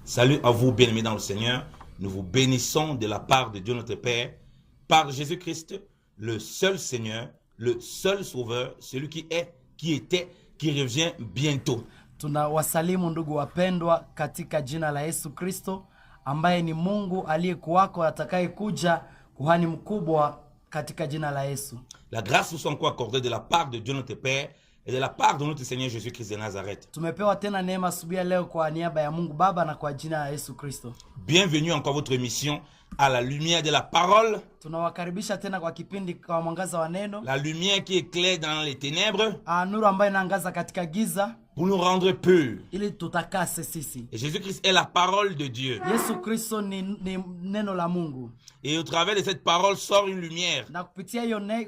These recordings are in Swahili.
Salut à vous, bien-aimés dans le Seigneur. Nous vous bénissons de la part de Dieu notre Père, par Jésus-Christ, le seul Seigneur, le seul Sauveur, celui qui est, qui était, qui revient bientôt. Tunawasalimu ndugu wapendwa katika jina la Yesu Kristo, ambaye ni Mungu aliyekuwako atakayekuja, kuhani mkubwa katika jina la Yesu. La grâce nous soit encore accordée de la part de Dieu notre Père et de la part de notre Seigneur Jésus-Christ de Nazareth. Tumepewa tena neema asubuhi leo kwa niaba ya Mungu Baba na kwa jina la Yesu Kristo. Bienvenue encore votre émission à la lumière de la parole. Tunawakaribisha tena kwa kipindi kwa mwangaza wa neno. La lumière qui éclaire dans les ténèbres. Nuru ambayo inaangaza katika giza. Pour nous rendre purs. Ili tutakase sisi. Et Jésus-Christ est la parole de Dieu. Yesu Kristo ni neno la Mungu. Et au travers de cette parole sort une lumière. Na kupitia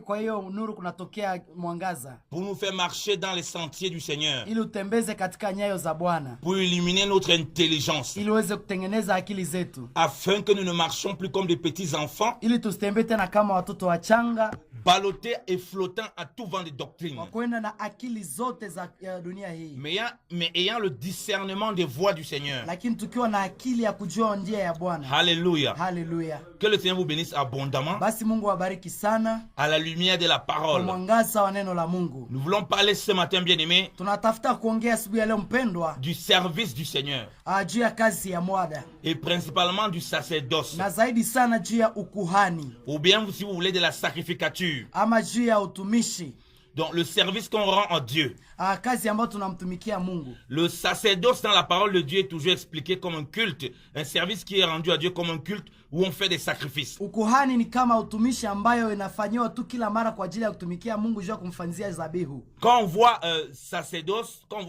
kwa hiyo nuru kunatokea mwangaza. Pour nous faire marcher dans les sentiers du Seigneur. Ili utembeze katika nyayo za Bwana. Pour illuminer notre intelligence. Ili uweze kutengeneza akili zetu. Afin que nous ne marchions plus comme des petits enfants. Ili tusitembee tena kama watoto wachanga. Ballottés et flottant à tout vent de doctrine. Wakwenda na akili zote za dunia hii. Mais ayant le discernement des voies du Seigneur. Lakini tukiwa na akili ya kujua njia ya Bwana. Alléluia. Hallelujah. Que le Seigneur vous bénisse abondamment. Basi Mungu awabariki sana. À la lumière de la parole. Kwa mwangaza wa neno la Mungu. Nous voulons parler ce matin, bien-aimés. Tunatafuta kuongea asubuhi leo mpendwa. Du service du Seigneur. Juu ya kazi ya mwada. Et principalement du sacerdoce. Na zaidi sana juu ya ukuhani. Ou bien si vous voulez de la sacrificature. Ama juu ya utumishi. Donc le service qu'on rend à Dieu. Kazi ambayo tunamtumikia Mungu. Le sacerdoce dans la parole de Dieu est toujours expliqué comme un culte, un service qui est rendu à Dieu comme un culte où on fait des sacrifices. Ukuhani ni kama utumishi ambayo inafanywa tu kila mara kwa ajili ya kutumikia Mungu juu ya kumfanyia dhabihu. Quand on voit sacerdoce, quand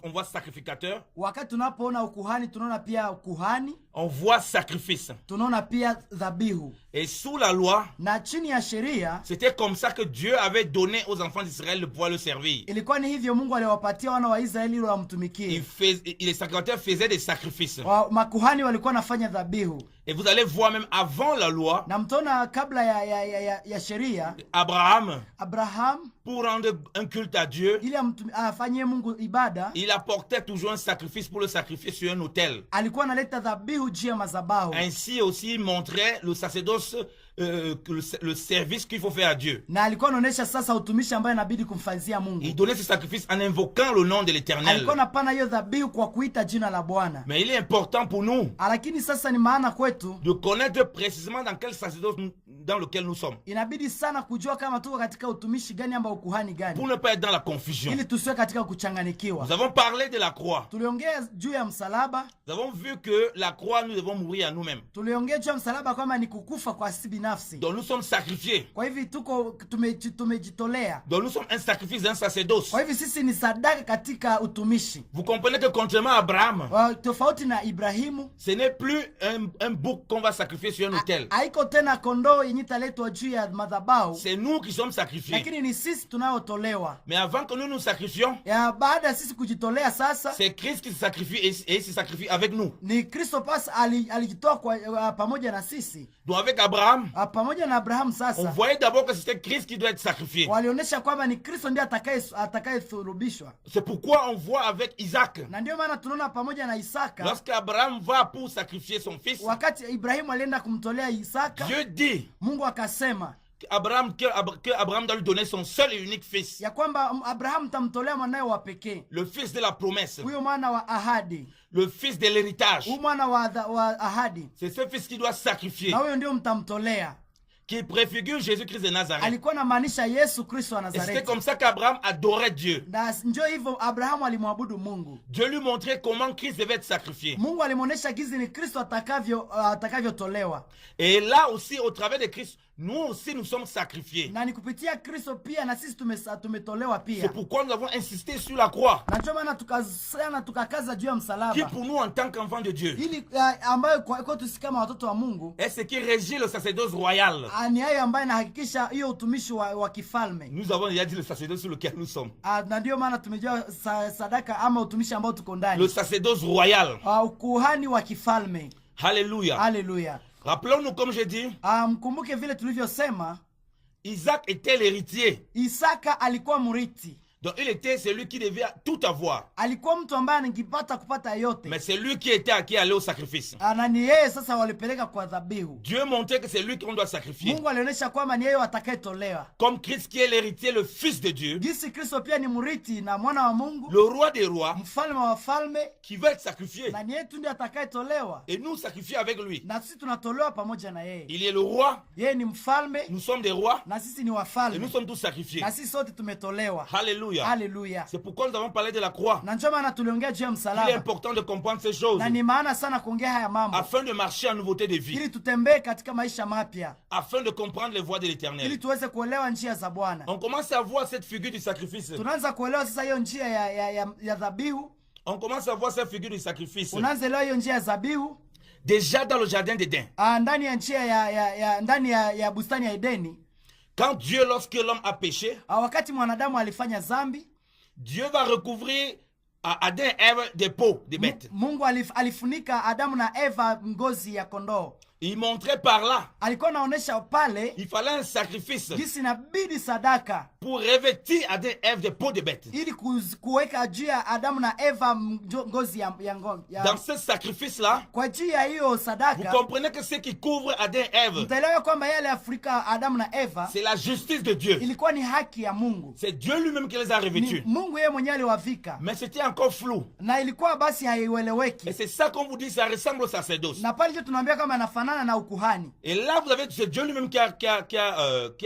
on voit sacrificateur. Wakati tunapoona ukuhani tunaona pia ukuhani. On voit sacrifice. Tunaona pia dhabihu. Et sous la loi, na chini ya sheria, c'était comme ça que Dieu avait donné aux enfants d'Israël de pouvoir le servir. Ilikuwa ni hivyo Mungu aliwapatia wana wa Israeli ili wamtumikie. Les sacrificateurs faisaient des sacrifices. Makuhani walikuwa nafanya dhabihu. Et vous allez voir même avant la loi. Na mtaona kabla ya sheria. Abraham. Pour rendre un culte à Dieu. Ili afanyie Mungu ibada. Il apportait toujours un sacrifice pour le sacrifier sur un autel. Alikuwa analeta dhabihu juu ya madhabahu. Ainsi aussi il montrait le sacerdoce, le service qu'il faut faire à Dieu. Na alikuwa anaonesha sasa utumishi ambaye inabidi kumfanyia Mungu. Il donnait ce sacrifice en invoquant le nom de l'Éternel. Alikuwa anapana hiyo dhabihu kwa kuita jina la Bwana. Mais il est important pour nous. Lakini sasa ni maana kwetu de connaître précisément dans quel sacerdoce dans lequel nous sommes. Inabidi sana kujua kama tuko katika utumishi gani ambao ukuhani gani. Pour ne pas être dans la confusion. Ili tusiwe katika kuchanganikiwa. Nous avons parlé de la croix. Tuliongea juu ya msalaba. Nous avons vu que la croix nous devons mourir à nous-mêmes. Tuliongea juu ya msalaba kama ni kukufa kwa sisi binafsi. Donc nous sommes sacrifiés. Kwa hivi tuko tumejitolea. Donc nous sommes un sacrifice d'un sacerdoce. Kwa hivi sisi ni sadaka katika utumishi. Vous comprenez que contrairement à Abraham, tofauti na Ibrahimu, ce n'est plus un bouc qu'on va sacrifier sur un autel. Haiko tena kondoo yenye italetwa juu ya madhabahu. C'est nous qui sommes sacrifiés. Lakini ni sisi tunayotolewa. Mais avant que nous nous sacrifions, baada sisi kujitolea sasa, c'est Christ qui se sacrifie et il se sacrifie avec nous. Ni Kristo pas alijitoa pamoja na sisi. Donc avec Abraham, pamoja na Abraham sasa, on voyait d'abord que c'était Christ qui doit être sacrifié. Walionyesha kwamba ni Kristo ndiye atakayesulubishwa. C'est pourquoi on voit avec Isaac. Na ndio maana tunaona pamoja na Isaka. Lorsque Abraham va pour sacrifier son fils, wakati Ibrahimu alienda kumtolea Isaka, Dieu dit, Mungu akasema que Abraham doit lui donner son seul et unique fils. Ya kwamba Abraham tamtolea mwanae wa pekee. Le fils de la promesse. Huyo mwana wa ahadi. Le fils de l'héritage. Huyo mwana wa ahadi. C'est ce fils qui doit sacrifier. Na huyo ndio mtamtolea. Qui préfigure Jésus-Christ de Nazareth. Alikuwa anamaanisha Yesu Kristo wa Nazareth. Et c'était comme ça qu'Abraham adorait Dieu. Na ndio hivyo Abraham alimwabudu Mungu. Dieu lui montrait comment Christ devait être sacrifié. Mungu alimuonesha gizi ni Kristo atakavyotolewa. Et là aussi au travers de Christ, nous aussi nous sommes sacrifiés. Na ni kupitia Kristo pia na sisi tumetolewa pia. C'est pourquoi nous avons insisté sur la croix. Na ndio maana tukakaza juu ya msalaba. Qui pour nous en tant qu'enfants de Dieu. Ili ambayo kwa sisi kama watoto wa Mungu. Est ce qui régit le sacerdoce royal. Ni hayo ambayo inahakikisha hiyo utumishi wa kifalme. Nous avons déjà dit le sacerdoce sur lequel nous sommes. Na ndio maana tumejua sadaka ama utumishi ambao tuko ndani. Le sacerdoce royal. Ukuhani wa kifalme. Alléluia. Alléluia. Rappelons-nous comme j'ai dit. Mkumbuke vile tulivyosema. Isaac était l'héritier. Isaka alikuwa mrithi. Donc il était celui qui devait tout avoir. Alikuwa mtu ambaye angepata kupata yote. Mais c'est lui qui était qui allait au sacrifice. Ni yeye sasa walipeleka kwa dhabihu. Dieu montrait que c'est lui qu'on doit sacrifier. Mungu alionyesha kwamba ni yeye atakayetolewa. Comme Christ qui est l'héritier, le fils de Dieu. Jinsi Kristo pia ni mrithi na mwana wa Mungu. Le roi des rois. Mfalme wa wafalme. Qui va être sacrifié. Na ni yeye tu ndiye atakayetolewa. Et nous sacrifier avec lui. Na sisi tunatolewa pamoja na yeye. Il est le roi. Yeye ni mfalme. Nous sommes des rois. Na sisi ni wafalme. Et nous sommes tous sacrifiés. Na sisi sote tumetolewa. Alléluia. Alléluia. C'est pourquoi nous avons parlé de la croix. Na ndio maana tuliongea juu ya msalaba. Il est important de comprendre ces choses. Na ni maana sana kuongea haya mambo. Afin de marcher en nouveauté de vie. Ili tutembee katika maisha mapya. Afin de comprendre les voies de l'Éternel. Ili tuweze kuelewa njia za Bwana. On commence à voir cette figure du sacrifice. Tunaanza kuelewa sasa hiyo njia ya dhabihu. On commence à voir cette figure du sacrifice. Unaanza elewa hiyo njia ya dhabihu. Déjà dans le jardin d'Éden. Ndani ya njia ndani ya bustani ya Edeni. Quand Dieu, lorsque l'homme a péché, wakati mwanadamu alifanya dhambi, Dieu va recouvrir à Adam et Ève des peaux de bêtes. Mungu alifunika Adamu na Eva ngozi ya kondoo. Il montrait par là. Alikuwa anaonesha pale. Il fallait un sacrifice. Jinsi inabidi sadaka. Pour revêtir Adam et Ève des peaux de bêtes. Ili kuweka juu ya Adamu na Eva ngozi ya Dans ce sacrifice là. Kwa juu ya hiyo sadaka. Vous comprenez que ce qui couvre Adam et Ève. Mtaelewa kwamba yale Afrika Adamu na Eva. C'est la justice de Dieu. Ilikuwa ni haki ya Mungu. C'est Dieu lui-même qui les a revêtus. Mungu yeye mwenyewe aliwavika. Mais c'était encore flou. Na ilikuwa basi haieleweki. Et c'est ça qu'on vous dit, ça ressemble au sacerdoce. Na pale tunaambia kama anafanana na ukuhani. Et là vous avez c'est Dieu lui-même qui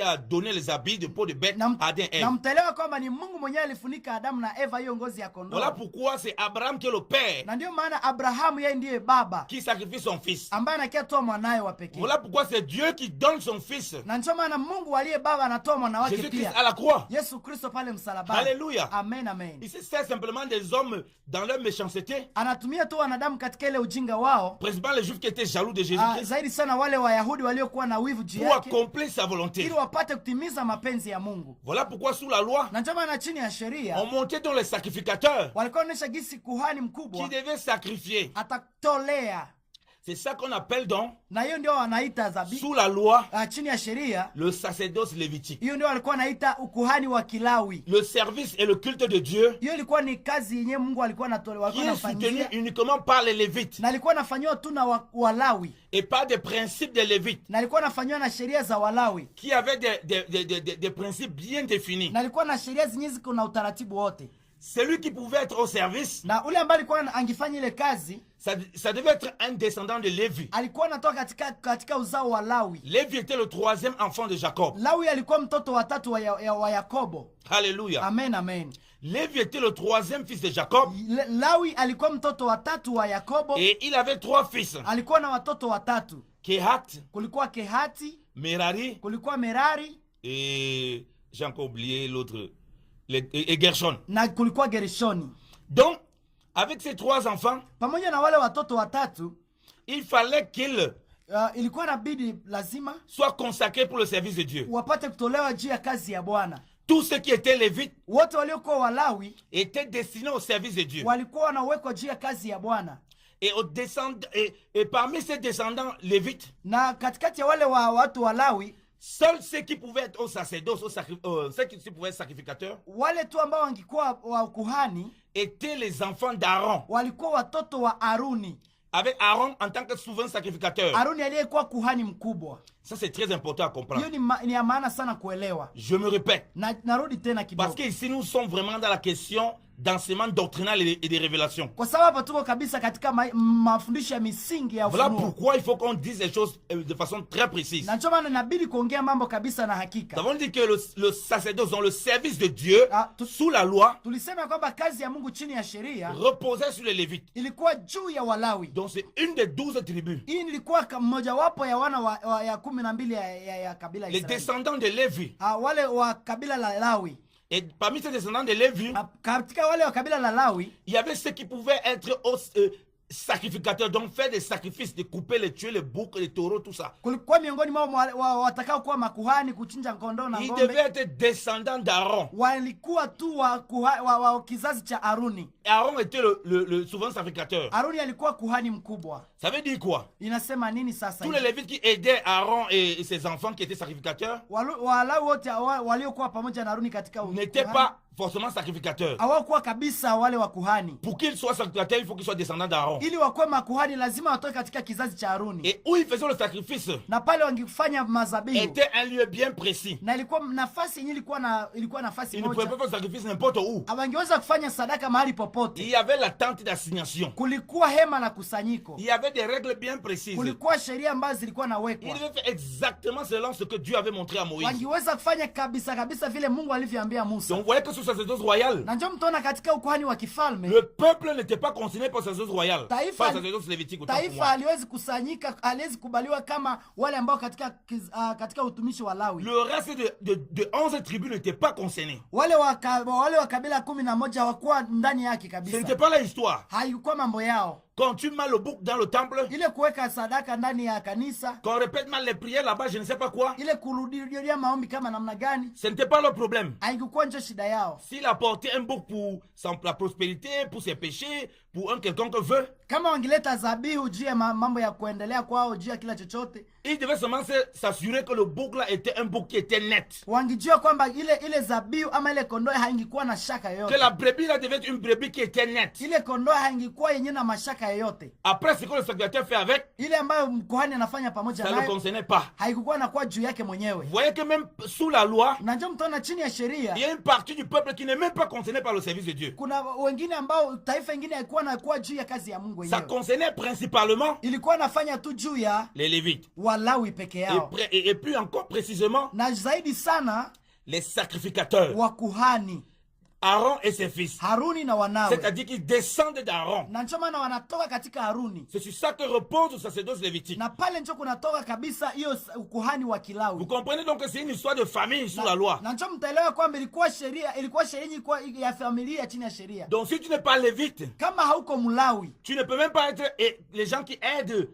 a donné les habits de peau de bête à Adam et Ève. Na mtaelewa kwamba ni Mungu mwenyewe alifunika Adamu na Eva hiyo ngozi ya kondoo. Voilà pourquoi c'est Abraham qui est le père. Na ndio maana Abrahamu yeye ndiye baba. Qui sacrifie son fils. Ambaye anatoa mwanae wa pekee. Voilà pourquoi c'est Dieu qui donne son fils. Na ndio maana Mungu aliye baba anatoa mwana wake pia. Jésus-Christ à la croix. Yesu Kristo pale msalabani. Alléluia. Amen, amen. Il se sert simplement des hommes dans leur méchanceté. Anatumia tu wanadamu katika ile ujinga wao. Principalement les Juifs qui étaient jaloux de Jésus-Christ. Zaidi sana wale Wayahudi waliokuwa na wivu juu yake. Pour accomplir sa volonté. Ili wapate kutimiza mapenzi ya Mungu. Voilà pourquoi sous la loi. Na ndio maana chini ya sheria. On montait dans les sacrificateurs. Walikuwa wanaonyesha gisi kuhani mkubwa. Qui devait sacrifier. Atatolea. C'est ça qu'on appelle donc, na hiyo ndio wanaita dhabihu sous la loi, chini ya sheria, le sacerdoce lévitique. Hiyo ndio walikuwa wanaita ukuhani wa Kilawi. Le service et le culte de Dieu, hiyo ilikuwa ni kazi yenyewe Mungu alikuwa anatoa, qui est soutenu uniquement par les Lévites, na alikuwa anafanywa tu na Walawi, et pas des principes des Lévites, na alikuwa anafanywa na sheria za Walawi, qui avaient des principes bien définis, na alikuwa na sheria zenyewe ziko na utaratibu wote. Celui qui pouvait être au service, na ule ambaye alikuwa angefanya ile kazi, ça devait être un descendant de Lévi. Alikuwa anatoka katika uzao wa Lawi. Lévi était le troisième enfant de Jacob. Lawi alikuwa mtoto wa tatu wa Yakobo. Alléluia. Amen, amen. Lévi était le troisième fils de Jacob. Lawi alikuwa mtoto wa tatu wa Yakobo. Et il avait trois fils. Alikuwa na watoto watatu. Kehat. Kulikuwa Kehati. Merari. Kulikuwa Merari. Et j'ai encore oublié l'autre. Et Gershon. Na kulikuwa Gershoni. Donc, avec ces trois enfants, pamoja na wale watoto watatu, il fallait qu'ils ilikuwa inabidi lazima soient consacrés pour le service de Dieu. Wapate kutolewa juu ya kazi ya Bwana. Tous ceux qui étaient lévites, wote waliokuwa Walawi, étaient destinés au service de Dieu. Walikuwa wanawekwa juu ya kazi ya Bwana. Et parmi ces descendants lévites, na katikati ya wale watu Walawi, seuls ceux qui pouvaient être au sacerdoce, ceux qui pouvaient être sacrificateurs, wale tu ambao wangekuwa wa kuhani, étaient les enfants d'Aaron. Walikuwa watoto wa Aruni. Avec Aaron en tant que souverain sacrificateur. Aruni aliyekuwa kuhani mkubwa. Ça c'est très important à comprendre. Hiyo ni ya maana sana kuelewa. Je me répète. Narudi tena kidogo. Parce que ici nous sommes vraiment dans la question d'enseignement doctrinal et de révélation. Kwa sababu hapa tuko kabisa katika mafundisho ya misingi ya ufunuo. Voilà pourquoi il faut qu'on dise les choses de façon très précise. Na ndio maana inabidi kuongea mambo kabisa na hakika. Nous avons dit que le sacerdoce dans le service de Dieu sous la loi, tulisema kwamba kazi ya Mungu chini ya sheria reposait sur les Lévites. Ilikuwa juu ya Walawi. Donc c'est une des 12 tribus. Hii ilikuwa mmoja wapo ya wana ya 12 ya kabila Israeli. Les descendants de Lévi. Wale wa kabila la Lawi. Et parmi ces descendants de Lévi, katika wale wa kabila la Lawi, il y avait ceux qui pouvaient être sacrificateurs, donc faire des sacrifices, de couper, les tuer, les boucs, les taureaux, tout ça. Kulikuwa miongoni mwao watakao kuwa makuhani kuchinja kondoo na ng'ombe. Ils devaient être descendants d'Aaron. Walikuwa tu wa kizazi cha Aruni. Aaron était le souverain sacrificateur. Aruni alikuwa kuhani mkubwa. Ça veut dire quoi? Inasema nini sasa? Tous les Lévites qui aidaient Aaron et ses enfants qui étaient sacrificateurs Walawi wote waliokuwa pamoja na Aruni katika n'étaient pas forcément sacrificateur. hawakuwa kabisa wale wa kuhani. Pour qu'il soit sacrificateur, il faut qu'il soit descendant d'Aaron. Ili wakuwe makuhani lazima watoke katika kizazi cha Haruni. Et où ils faisaient le sacrifice Na pale wangefanya mazabihu était un lieu bien précis. na ilikuwa nafasi yenyewe ilikuwa nafasi Ils ne pouvaient moja. pas faire sacrifice n'importe où. Hawangeweza kufanya sadaka mahali Il popote. y avait la tente d'assignation. Kulikuwa hema la kusanyiko. Il y avait des règles bien précises. Kulikuwa sheria ambazo zilikuwa Il nawekwa. devait faire exactement selon ce que Dieu avait montré à Moïse. Wangeweza kufanya kabisa vile Mungu alivyoambia Musa. Donc vous voyez que sous sacerdoce royale, Na njoo mtaona katika ukuhani wa kifalme le peuple n'était pas concerné par sacerdoce royale. Taifa- Pas sacerdoce lévitique autant pour taifa moi. haliwezi kusanyika, haliwezi kubaliwa kama wale ambao katika utumishi wa Lawi. Le reste de 11 tribus n'étaient pas concernés. Wale wa kabila 11 hawakuwa ndani yake Ce kabisa. n'était pas la histoire. Haikuwa mambo yao. Quand tu mets le bouc dans le temple, Ile kuweka sadaka ndani ya kanisa, quand on répète mal les prières là-bas, je ne sais pas quoi, ile kurudia maombi kama namna gani, ce n'était pas le problème. haikuwa ndio shida yao. S'il apportait un bouc pour la prospérité, pour ses péchés, pour un quelconque vœu, Kama wangileta zabihu juu ya mambo ya kuendelea kwao, juu ya kila chochote, il devait seulement s'assurer que le bouc là était un bouc qui était net. wangijua kwamba ile zabihu ama ile kondoo haingikuwa na shaka Que yoyote. la brebis là devait être une brebis qui était nette. Ile kondoo haingikuwa yenye na mashaka yoyote. Après, ce que le sacrificateur fait avec, Ile ambayo mkuhani anafanya pamoja ça ne le nayo concernait pas. haikukuwa na kuwa juu yake mwenyewe. Vous voyez que même sous la loi, Na ndio mtaona chini ya sheria il y a une partie du peuple qui n'est même pas concernée par le service de Dieu. kuna wengine ambao taifa ingine haikuwa na kuwa juu ya kazi ya Mungu Ça yenyewe. concernait principalement Ilikuwa nafanya tu juu ya les Lévites. Walawi peke yao. Et puis encore précisément, Na zaidi sana les sacrificateurs, wakuhani Aaron et ses fils. Haruni na wanawe. C'est-à-dire qu'ils descendent d'Aaron. Na ndio maana wanatoka katika Haruni. C'est sur ça que repose le sacerdoce lévitique. Na pale ndio kunatoka kabisa hiyo ukuhani wa Vous Kilawi. comprenez donc que c'est une histoire de famille sous la loi. Na ndio mtaelewa kwamba ilikuwa sheria ya familia chini ya sheria. Donc si tu n'es pas lévite, Kama hauko Mlawi, tu ne peux même pas être les gens qui aident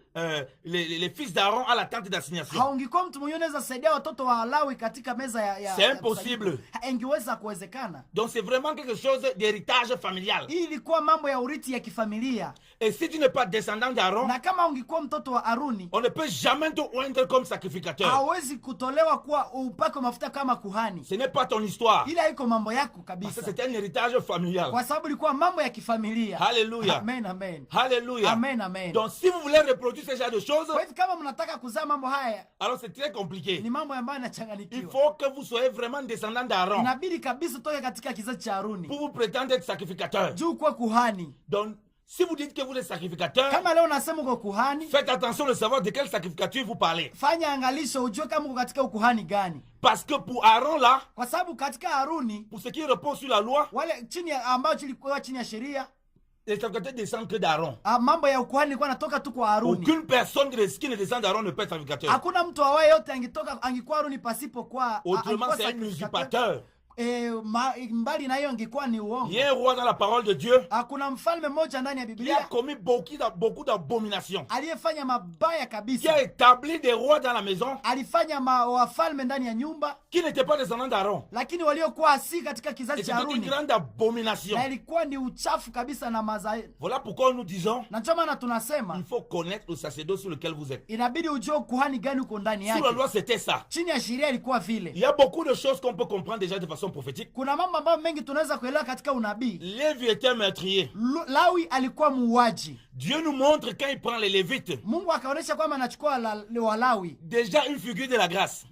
les fils d'Aaron à la tente d'assignation. haungikuwa mtu mwenyewe unaweza saidia watoto wa Lawi katika meza ya C'est impossible. Ingeweza kuwezekana. Donc c'est vraiment quelque chose d'héritage familial. Hii ilikuwa mambo ya urithi ya kifamilia. Et si tu n'es pas descendant d'Aaron, Na kama ungekuwa mtoto wa Haruni, on ne peut jamais te oindre comme sacrificateur. hawezi kutolewa kuwa upako mafuta kama kuhani. Ce n'est pas ton histoire. Ile haiko mambo yako Parce que kabisa. c'est un héritage familial. Kwa sababu ilikuwa mambo ya kifamilia. Alléluia. Amen, amen. Alléluia. Amen, amen. Donc si vous voulez reproduire ce genre de choses, Kwa hivyo kama mnataka kuzaa mambo haya, alors c'est très compliqué. ni mambo ambayo Il yanachanganyikiwa. faut que vous soyez vraiment descendant d'Aaron Inabidi kabisa utoke katika kizazi cha Haruni. pour vous prétendre être sacrificateur. Juu kuwa kuhani. Donc si vous dites que vous êtes sacrificateur, Kama leo unasema uko kuhani, faites attention de savoir de quelle sacrificature vous parlez. fanya angalisho ujue kama uko katika ukuhani gani. Parce que pour Aaron là, Kwa sababu katika Haruni pour ce qui repose sur la loi, wale ambao chilikuwa chini ya sheria, les sacrificateurs descendent que d'Aaron. mambo ya ukuhani ilikuwa natoka tu kwa Haruni. Aucune personne qui ne descend d'Aaron ne peut être sacrificateur. Hakuna mtu awaye yote angekuwa Haruni pasipo kwa Autrement, c'est un usurpateur. Mbali na hiyo angekuwa ni uongo. Il y a un roi dans la parole de Dieu Kuna mfalme mmoja ndani ya qui a Biblia commis beaucoup d'abominations, aliyefanya mabaya qui kabisa. a établi des rois dans la maison Alifanya wafalme ndani ya nyumba, qui n'étaient pas descendants d'Aaron. lakini waliokuwa si katika Et kizazi cha c'était une Haruni, grande abomination. na ilikuwa ni uchafu kabisa na Voilà pourquoi nous disons na ndio maana tunasema il faut connaître le sacerdoce sur lequel vous êtes. inabidi ujue kuhani gani uko ndani Sous la yake. loi, c'était ça. Chini ya sheria ilikuwa vile. Il y a beaucoup de choses qu'on peut comprendre déjà de façon prophétique. Kuna mambo ambayo mengi tunaweza kuelewa katika unabii. Lévi était meurtrier. Lawi alikuwa muuaji. Dieu nous montre quand il prend les Lévites, Mungu akaonyesha kwamba anachukua Walawi. déjà une figure de la grâce.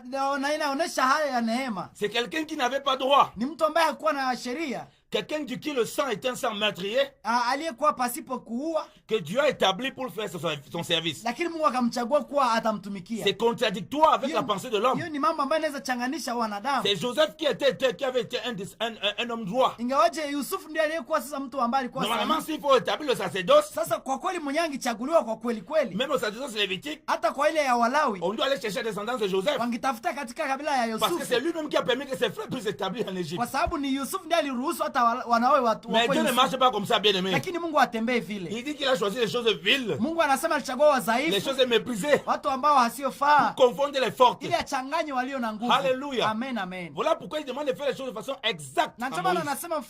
Na inaonyesha haya ya neema. C'est quelqu'un qui n'avait pas droit. Ni mtu ambaye hakuwa na sheria. Quelqu'un de qui le sang est un sang meurtrier, Aliyekuwa pasipo kuua, que Dieu a établi pour faire son service. lakini Mungu akamchagua kuwa atamtumikia. C'est contradictoire avec la pensée de l'homme. Hiyo ni mambo ambayo inaweza changanisha wanadamu. C'est Joseph qui avait été un homme droit. Ingawaje Yusufu ndiye aliyekuwa sasa mtu ambaye alikuwa Normalement, s'il faut établir le sacerdoce, sasa kwa kweli mwenye angechaguliwa kwa kweli kweli, même le sacerdoce lévitique, hata kwa ile ya Walawi on doit aller chercher la descendance de Joseph. wangitafuta katika kabila ya Parce que c'est Yusufu, lui-même qui a permis que ses frères puissent s'établir en Égypte. kwa sababu ni Yusufu ndiye aliruhusu hata hata wanawe watu. Mais Dieu ne marche pas comme ça, bien aimé. Lakini Mungu atembee vile. Il dit qu'il a choisi les choses viles. Mungu anasema alichagua wadhaifu. Les choses méprisées. Watu ambao hasiofaa. Pour confondre les fortes. Ili achanganye walio na nguvu. Alléluia. Amen, amen. Voilà pourquoi il demande de faire les choses de façon exacte. Na ndio maana anasema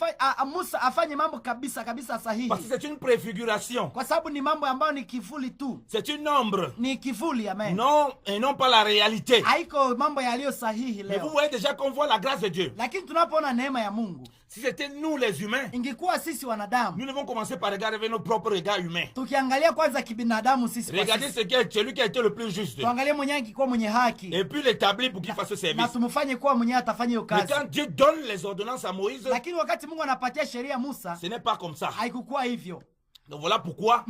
Musa afanye mambo kabisa sahihi. Parce que c'est une préfiguration. Kwa sababu ni mambo ambayo ni kivuli tu. C'est une ombre. Ni kivuli, amen. Non, et non pas la réalité. Haiko mambo yaliyo sahihi leo. Mais vous voyez déjà qu'on voit la grâce de Dieu. Lakini tunapoona neema ya Mungu. Si c'était nous les humains, ingekuwa sisi wanadamu, nous devons commencer par regarder avec nos propres regards humains. Tukiangalia kwanza kibinadamu sisi. Regardez celui qui a été le plus juste. Tuangalie mwenye angekuwa mwenye haki. Et puis l'établir pour qu'il fasse ce service. Na tumfanye kuwa mwenye atafanya hiyo kazi. Mais quand Dieu donne les ordonnances à Moïse, lakini wakati Mungu anapatia sheria Musa, ce n'est pas comme ça. Haikukuwa hivyo. Donc voilà pourquoi,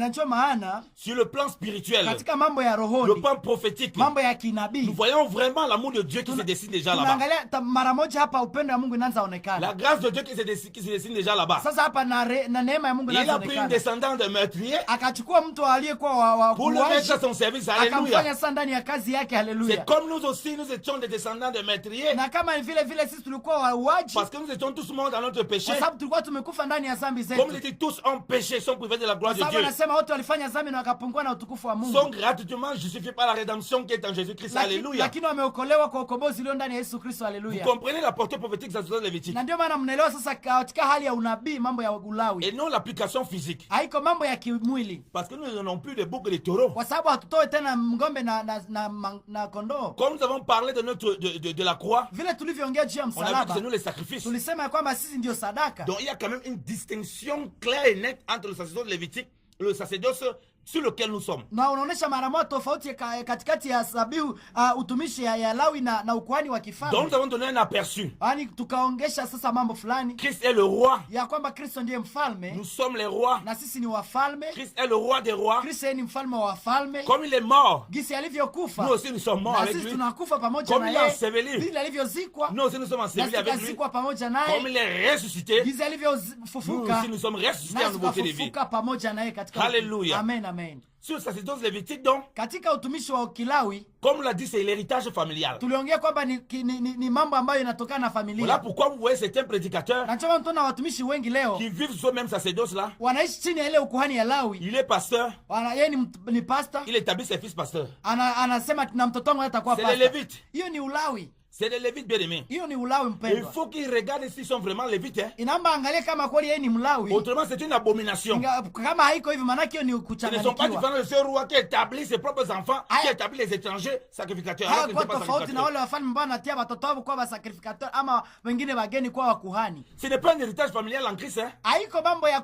sur le plan spirituel, katika mambo ya rohoni, le plan prophétique, mambo ya kinabii, nous voyons vraiment l'amour de Dieu qui se dessine déjà là-bas. Mara moja hapa upendo wa Mungu inaanza onekana. La grâce de Dieu qui se dessine déjà là-bas. Sasa hapa na neema ya Mungu inaanza onekana. Il a pris un descendant de meurtrier, akachukua mtu aliyekuwa wa pour le mettre à son service. Alléluia. Akamfanya sasa ndani ya kazi yake. Haleluya. C'est comme nous aussi, nous étions des descendants de meurtriers. Na kama vile sisi tulikuwa wauaji. Parce que nous étions tous morts dans notre péché. Kwa sababu tulikuwa tumekufa ndani ya dhambi zetu. Comme nous étions tous en péché, sont privés de la gloire de Dieu. Watu walifanya dhambi na wakapungua na utukufu wa Mungu. Sont gratuitement justifiés par la rédemption qui est en Jésus-Christ. Alléluia. Lakini wameokolewa kwa ukombozi ulio ndani ya Yesu Kristo. Alléluia. Vous comprenez la portée prophétique de la Lévitique. Na ndio maana mnaelewa sasa katika hali ya unabii mambo ya Ulawi. Et non l'application physique. Haiko mambo ya kimwili. Parce que nous n'avons plus de boucs et de taureaux. Kwa sababu hatutoe tena ngombe na kondoo. Comme nous avons parlé de la croix. Vile tulivyoongea juu ya msalaba. On a vu que c'est nous les sacrifices. Tulisema kwamba sisi ndio sadaka. Donc il y a quand même une distinction claire et nette entre le sacerdoce lévitique et le sacerdoce sur lequel nous sommes. Na unaonesha mara moja tofauti katikati ya sabihu utumishi ya Lawi na ukuhani wa kifalme. Donc nous avons donné un aperçu. Yaani tukaongesha sasa mambo fulani. Christ est le roi. Ya kwamba Kristo ndiye mfalme. Nous sommes les rois. Na sisi ni wafalme. Christ est le roi des rois. Kristo ni mfalme wa wafalme. Comme il est mort, gisi alivyokufa, nous aussi nous sommes morts avec lui. Sisi tunakufa pamoja comme na il est enseveli, vile alivyozikwa, nous aussi nous sommes ensevelis avec lui. Pamoja naye. Comme il est ressuscité, gisi alivyofufuka, nous aussi nous sommes ressuscités en nouveauté de vie. Pamoja naye katika. Alléluia. Amen, amen. Sur le sacerdoce lévitique donc, katika utumishi wa Kilawi, comme l'a dit, c'est l'héritage familial. Tuliongea kwamba ni mambo ambayo yanatokana na familia. Voilà pourquoi vous voyez certains prédicateurs na chama mtona watumishi wengi leo qui vivent ce même sacerdoce là. Wanaishi chini ya ile ukuhani ya Lawi. Il est pasteur. Yeye ni pastor. Il établit ses fils pasteurs. Anasema na mtoto wangu atakuwa pastor. C'est les Lévites. Hiyo ni Ulawi. C'est des Lévites bien aimés. Hiyo ni Ulawi mpendwa. Il faut qu'ils regardent s'ils sont vraiment Lévites. Hein. Inaomba angalia kama kweli yeye ni Mlawi. Autrement c'est une abomination. Kama haiko hivi maana hiyo ni kuchanganyikiwa. Ce ne sont pas différents de ce roi qui établit ses propres enfants, qui établit les étrangers sacrificateurs. Alors que tofauti na wale wafalme ambao wanatia watoto wao kwa sacrificateurs ama wengine wageni kwa wakuhani. Ce n'est pas un héritage familial en Christ. Hein. Haiko mambo ya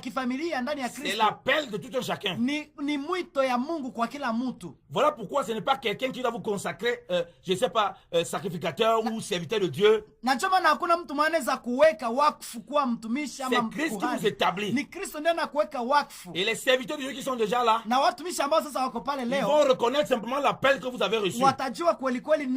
kifamilia ndani ya Kristo. C'est l'appel de tout un chacun. Ni mwito ya Mungu kwa kila mtu. Voilà pourquoi ce n'est pas quelqu'un qui doit vous consacrer, je sais pas, sacrificateur ou serviteur de Dieu. Na choma na hakuna mtu mwanaweza kuweka wakfu kuwa mtumishi ama mkuhani. C'est Christ qui vous établit. Ni Kristo ndiye anakuweka wakfu. Et les serviteurs de Dieu qui sont déjà là, na watumishi ambao sasa wako pale leo, ils vont reconnaître simplement l'appel que vous avez reçu. Watajua kweli kweli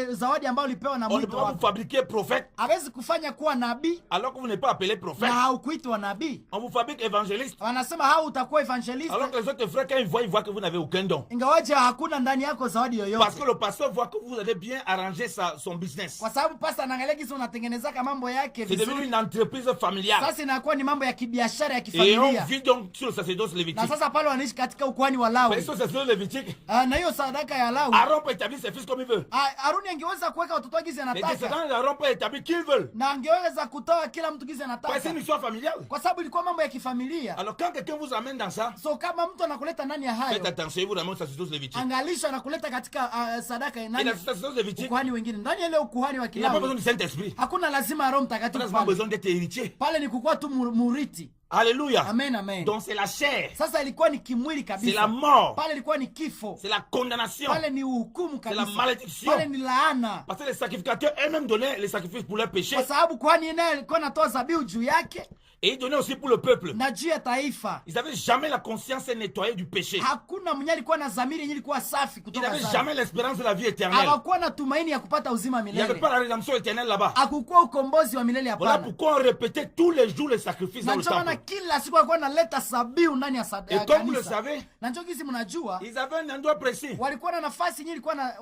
zawadi ambayo ulipewa na mwito wako. On ne peut pas vous fabriquer prophète. Hawezi kufanya kuwa nabii alors que vous n'êtes pas appelé prophète. Na haukuitwa nabii. On vous fabrique évangéliste. Wanasema hao utakuwa evangeliste. Alors que les autres frères quand ils voient que vous n'avez aucun don. Ingawaje hakuna ndani yako zawadi yoyote. Parce que le pasteur voit que vous avez bien arrangé son business. Kwa sababu pastor anaangalia kisi unatengeneza mambo yake vizuri. C'est devenu une entreprise familiale. Sasa inakuwa ni mambo ya kibiashara ya kifamilia. Et on vit donc sur le sacerdoce lévitique. Na sasa pale wanaishi katika ukuhani wa Lawi. Mais sur le sacerdoce lévitique. Na hiyo sadaka ya Lawi. Aaron peut établir ses fils comme il veut. Aroni angeweza kuweka watoto wake gizi anataka. Les descendants d'Aaron peuvent établir qui ils veulent. Na angeweza kutoa kila mtu gizi anataka. C'est une histoire familiale. Kwa sababu ilikuwa mambo ya kifamilia. Alors quand quelqu'un vous amène dans ça, so kama mtu anakuleta ndani ya hayo, faites attention, vous ramènez au sacerdoce lévitique. Angalisha anakuleta katika sadaka ya nani? Et le sacerdoce lévitique. Ukuhani wengine. Ndani ile ukuhani wa Kilawi. Il n'y a pas besoin du Saint-Esprit. Hakuna lazima Roho Mtakatifu. Il n'y a pas besoin d'être héritier. Pale ni kukuwa tu muriti. Alléluia. Amen, amen. Donc c'est la chair. Sasa ilikuwa ni kimwili kabisa. C'est la mort. Pale ilikuwa ni kifo. C'est la condamnation. Pale ni hukumu kabisa. C'est la malédiction. Pale ni laana. Parce que les sacrificateurs eux-mêmes donnaient les sacrifices pour leurs péchés. Kwa sababu kwani naye alikuwa anatoa dhabihu juu yake. Et il donnait aussi pour le peuple. na juu ya taifa. Ils n'avaient jamais la conscience nettoyée du péché. Hakuna mwenye alikuwa na dhamiri yenye ilikuwa safi Ils kutoka n'avaient sana. jamais l'espérance de la vie éternelle. Hawakuwa na tumaini ya kupata uzima Il n'y avait milele. pas la rédemption éternelle là-bas. Hakukuwa ukombozi wa milele Voilà hapana. pourquoi on répétait tous les jours les sacrifices dans Na le ndio maana temple. kila siku alikuwa analeta sabihu ndani ya Et comme vous le kanisa. savez, Na ndio kisi mnajua ils avaient un endroit précis. walikuwa na nafasi nyingi ilikuwa na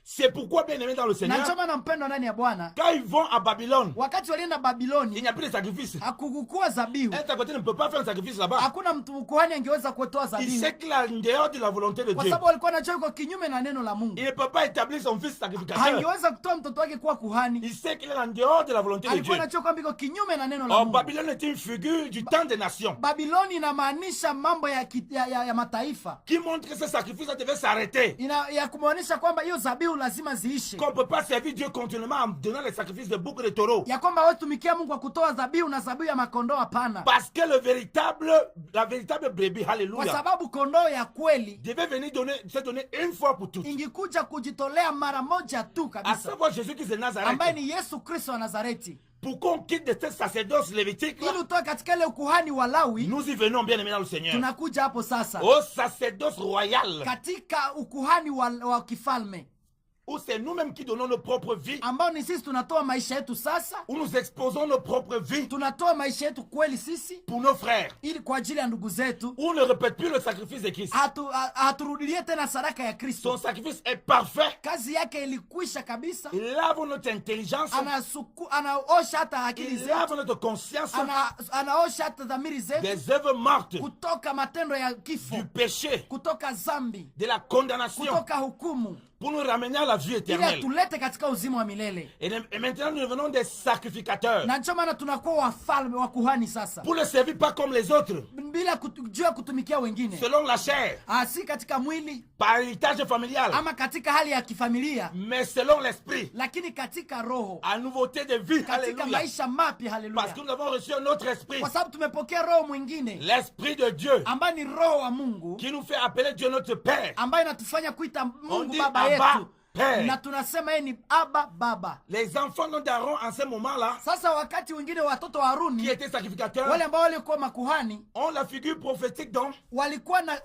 C'est pourquoi, bien aimé dans le na Seigneur, ndio maana mpendwa ndani ya Bwana, quand ils vont à Babylone, wakati walienda il Babiloni n'y a plus de sacrifice. hakukuwa zabihu. Un côté ne peut pas faire un sacrifice là-bas. Hakuna mtu kuhani angeweza kutoa Il zabihu sait qu'il est en dehors de la volonté de kwa Dieu. sababu walikuwa wanajua yuko kinyume na neno la Mungu. Il ne peut pas établir son fils sacrificateur. Hangeweza kutoa mtoto wake kuwa kuhani. Il sait qu'il est en dehors de la volonté de Dieu. Alikuwa anajua kwamba iko kinyume na neno la Or, Mungu. Babylone est une figure du temps des nations Babiloni inamaanisha mambo ya mataifa. qui montre que ce sacrifice devait s'arrêter. Ya kumaanisha kwamba hiyo zabihu lazima ziishe. Qu'on ne peut pas servir Dieu continuellement en donnant les sacrifices de boucs et de taureaux. Ya kwamba wewe tumikia Mungu kwa kutoa zabihu na zabihu ya makondoo hapana. Parce que la véritable brebis, Kwa alléluia, sababu kondoo ya kweli devait venir se donner une fois pour toutes. ingekuja kujitolea mara moja tu À kabisa, savoir Jésus-Christ de Nazareth. ambaye ni Yesu Kristo wa Nazareti. Pour qu'on quitte de ce sacerdoce lévitique, Ili utoe katika ile ukuhani wa Lawi, nous y venons bien aimés dans le Seigneur. tunakuja hapo sasa Au sacerdoce royal, katika ukuhani wa kifalme, où c'est nous-mêmes qui donnons nos propres vies, ambao ni sisi tunatoa maisha yetu sasa, où nous exposons nos propres vies tunatoa maisha yetu kweli sisi pour nos frères, ili kwa ajili ya ndugu zetu. où on ne répète plus le sacrifice de Christ. Haturudilie tena sadaka ya Son Kristo. sacrifice est parfait. Kazi yake ilikwisha kabisa. Il lave notre intelligence, Anaosha hata akili il zetu, lave notre conscience anaosha hata dhamiri zetu des œuvres mortes, kutoka matendo ya kifo, du péché, kutoka zambi, de la condamnation, kutoka hukumu, pour nous ramener à la vie ili éternelle. atulete katika uzima wa milele. Et maintenant, nous devenons des sacrificateurs. Na ndio maana tunakuwa wafalme wa kuhani sasa, Pour ne servir pas comme les autres, bila kujua kutumikia wengine, selon la chair, si katika mwili par héritage familial, ama katika hali ya kifamilia, mais selon l'esprit, lakini katika roho, à nouveauté de vie. katika Alléluia. maisha mapya. Parce Haleluya! que nous avons reçu un autre esprit, Kwa sababu tumepokea roho mwingine l'esprit de Dieu, ambaye ni roho wa Mungu, qui nous fait appeler Dieu notre Père. ambaye inatufanya kuita On Mungu dit baba Abba, yetu, Père. na tunasema yeye ni Abba Baba. Les enfants d'Aaron en ce moment-là, Sasa wakati wengine watoto wa qui Haruni, étaient sacrificateurs, wale ambao walikuwa makuhani, ont la figure prophétique donc walikuwa na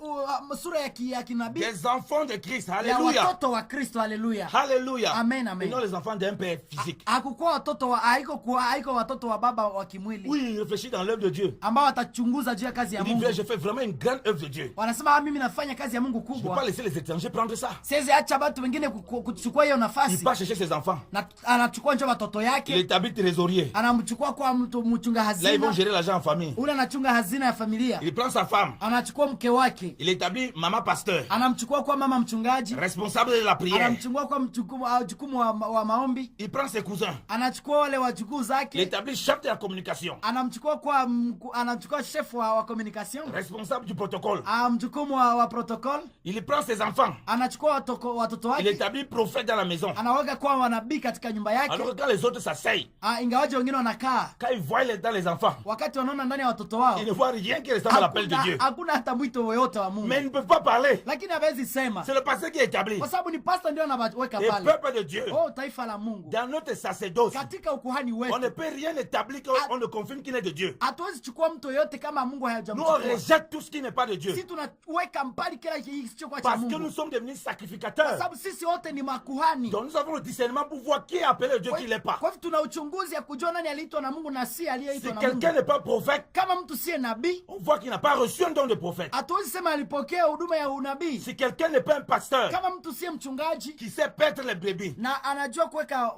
sura ya kinabii des enfants de Christ. ya Alléluia. watoto wa Kristo. Haleluya! Alléluia. Amen, amen. Et non les enfants d'un père physique. Hakukuwa watoto wa haiko watoto wa baba wa kimwili, Oui, il réfléchit dans l'œuvre de Dieu. ambao watachunguza juu ya kazi ya Il dit, Mungu. viens, je fais vraiment une grande œuvre de Dieu. Wanasema mimi nafanya kazi ya Mungu Je ne peux pas kubwa, laisser les étrangers prendre ça. siwezi acha watu wengine kuchukua hiyo Il nafasi. part chercher ses enfants. Na anachukua nje watoto Il yake, établit trésorier. anamchukua kwa mchunga Là, ils vont hazina, gérer l'argent en famille. ule anachunga hazina ya familia, Il prend sa femme. anachukua mke wake, Il établit maman pasteur. anamchukua kwa mama mchungaji, Responsable de la prière. anamchukua kwa jukumu wa maombi, Il prend ses cousins. anachukua wale wajukuu Il zake, établit chef de la communication. anachukua chef wa communication, Responsable du protocole. mjukumu wa protocol, Il prend ses enfants. anachukua watoto Il wake, établit prophète dans la maison. anaweka kwa wanabii katika nyumba yake. Alors que quand les autres s'asseyent, Ingawaje wengine wanakaa, quand ils voient dans les enfants, wakati wanaona ndani ya watoto wao ils ne voient rien qui ressemble à l'appel de Dieu. hakuna hata mwito wowote wa Mungu, Mais ils ne peuvent pas parler. lakini hawezi sema C'est le pasteur qui est établi. kwa sababu ni pastor ndio anaweka Le pale. peuple de Dieu, Taifa la Mungu, dans notre sacerdoce, katika ukuhani on ne wetu peut rien établir qu'on ne confirme qu'il est de Dieu. hatuwezi chukua mtu yoyote kama Mungu Nous, on hajamchukua. rejette tout ce qui n'est pas de Dieu. Sisi tunaweka mbali kila kisichokuwa cha Parce que nous Mungu, sommes devenus kwa sacrificateurs. sababu sisi wote ni makuhani. Donc nous avons le discernement pour voir qui est appelé Dieu, qui ne l'est pas. Kwa hivyo tuna uchunguzi ya kujua nani aliitwa na Mungu na si Si aliyeitwa na quelqu'un Mungu. n'est pas prophète, Kama mtu siye nabii, on voit qu'il n'a pas reçu un don de prophète. hatuwezi sema alipokea huduma ya unabii. Si quelqu'un n'est pas un pasteur Kama mtu siye mchungaji qui sait paître les brebis, na anajua kuweka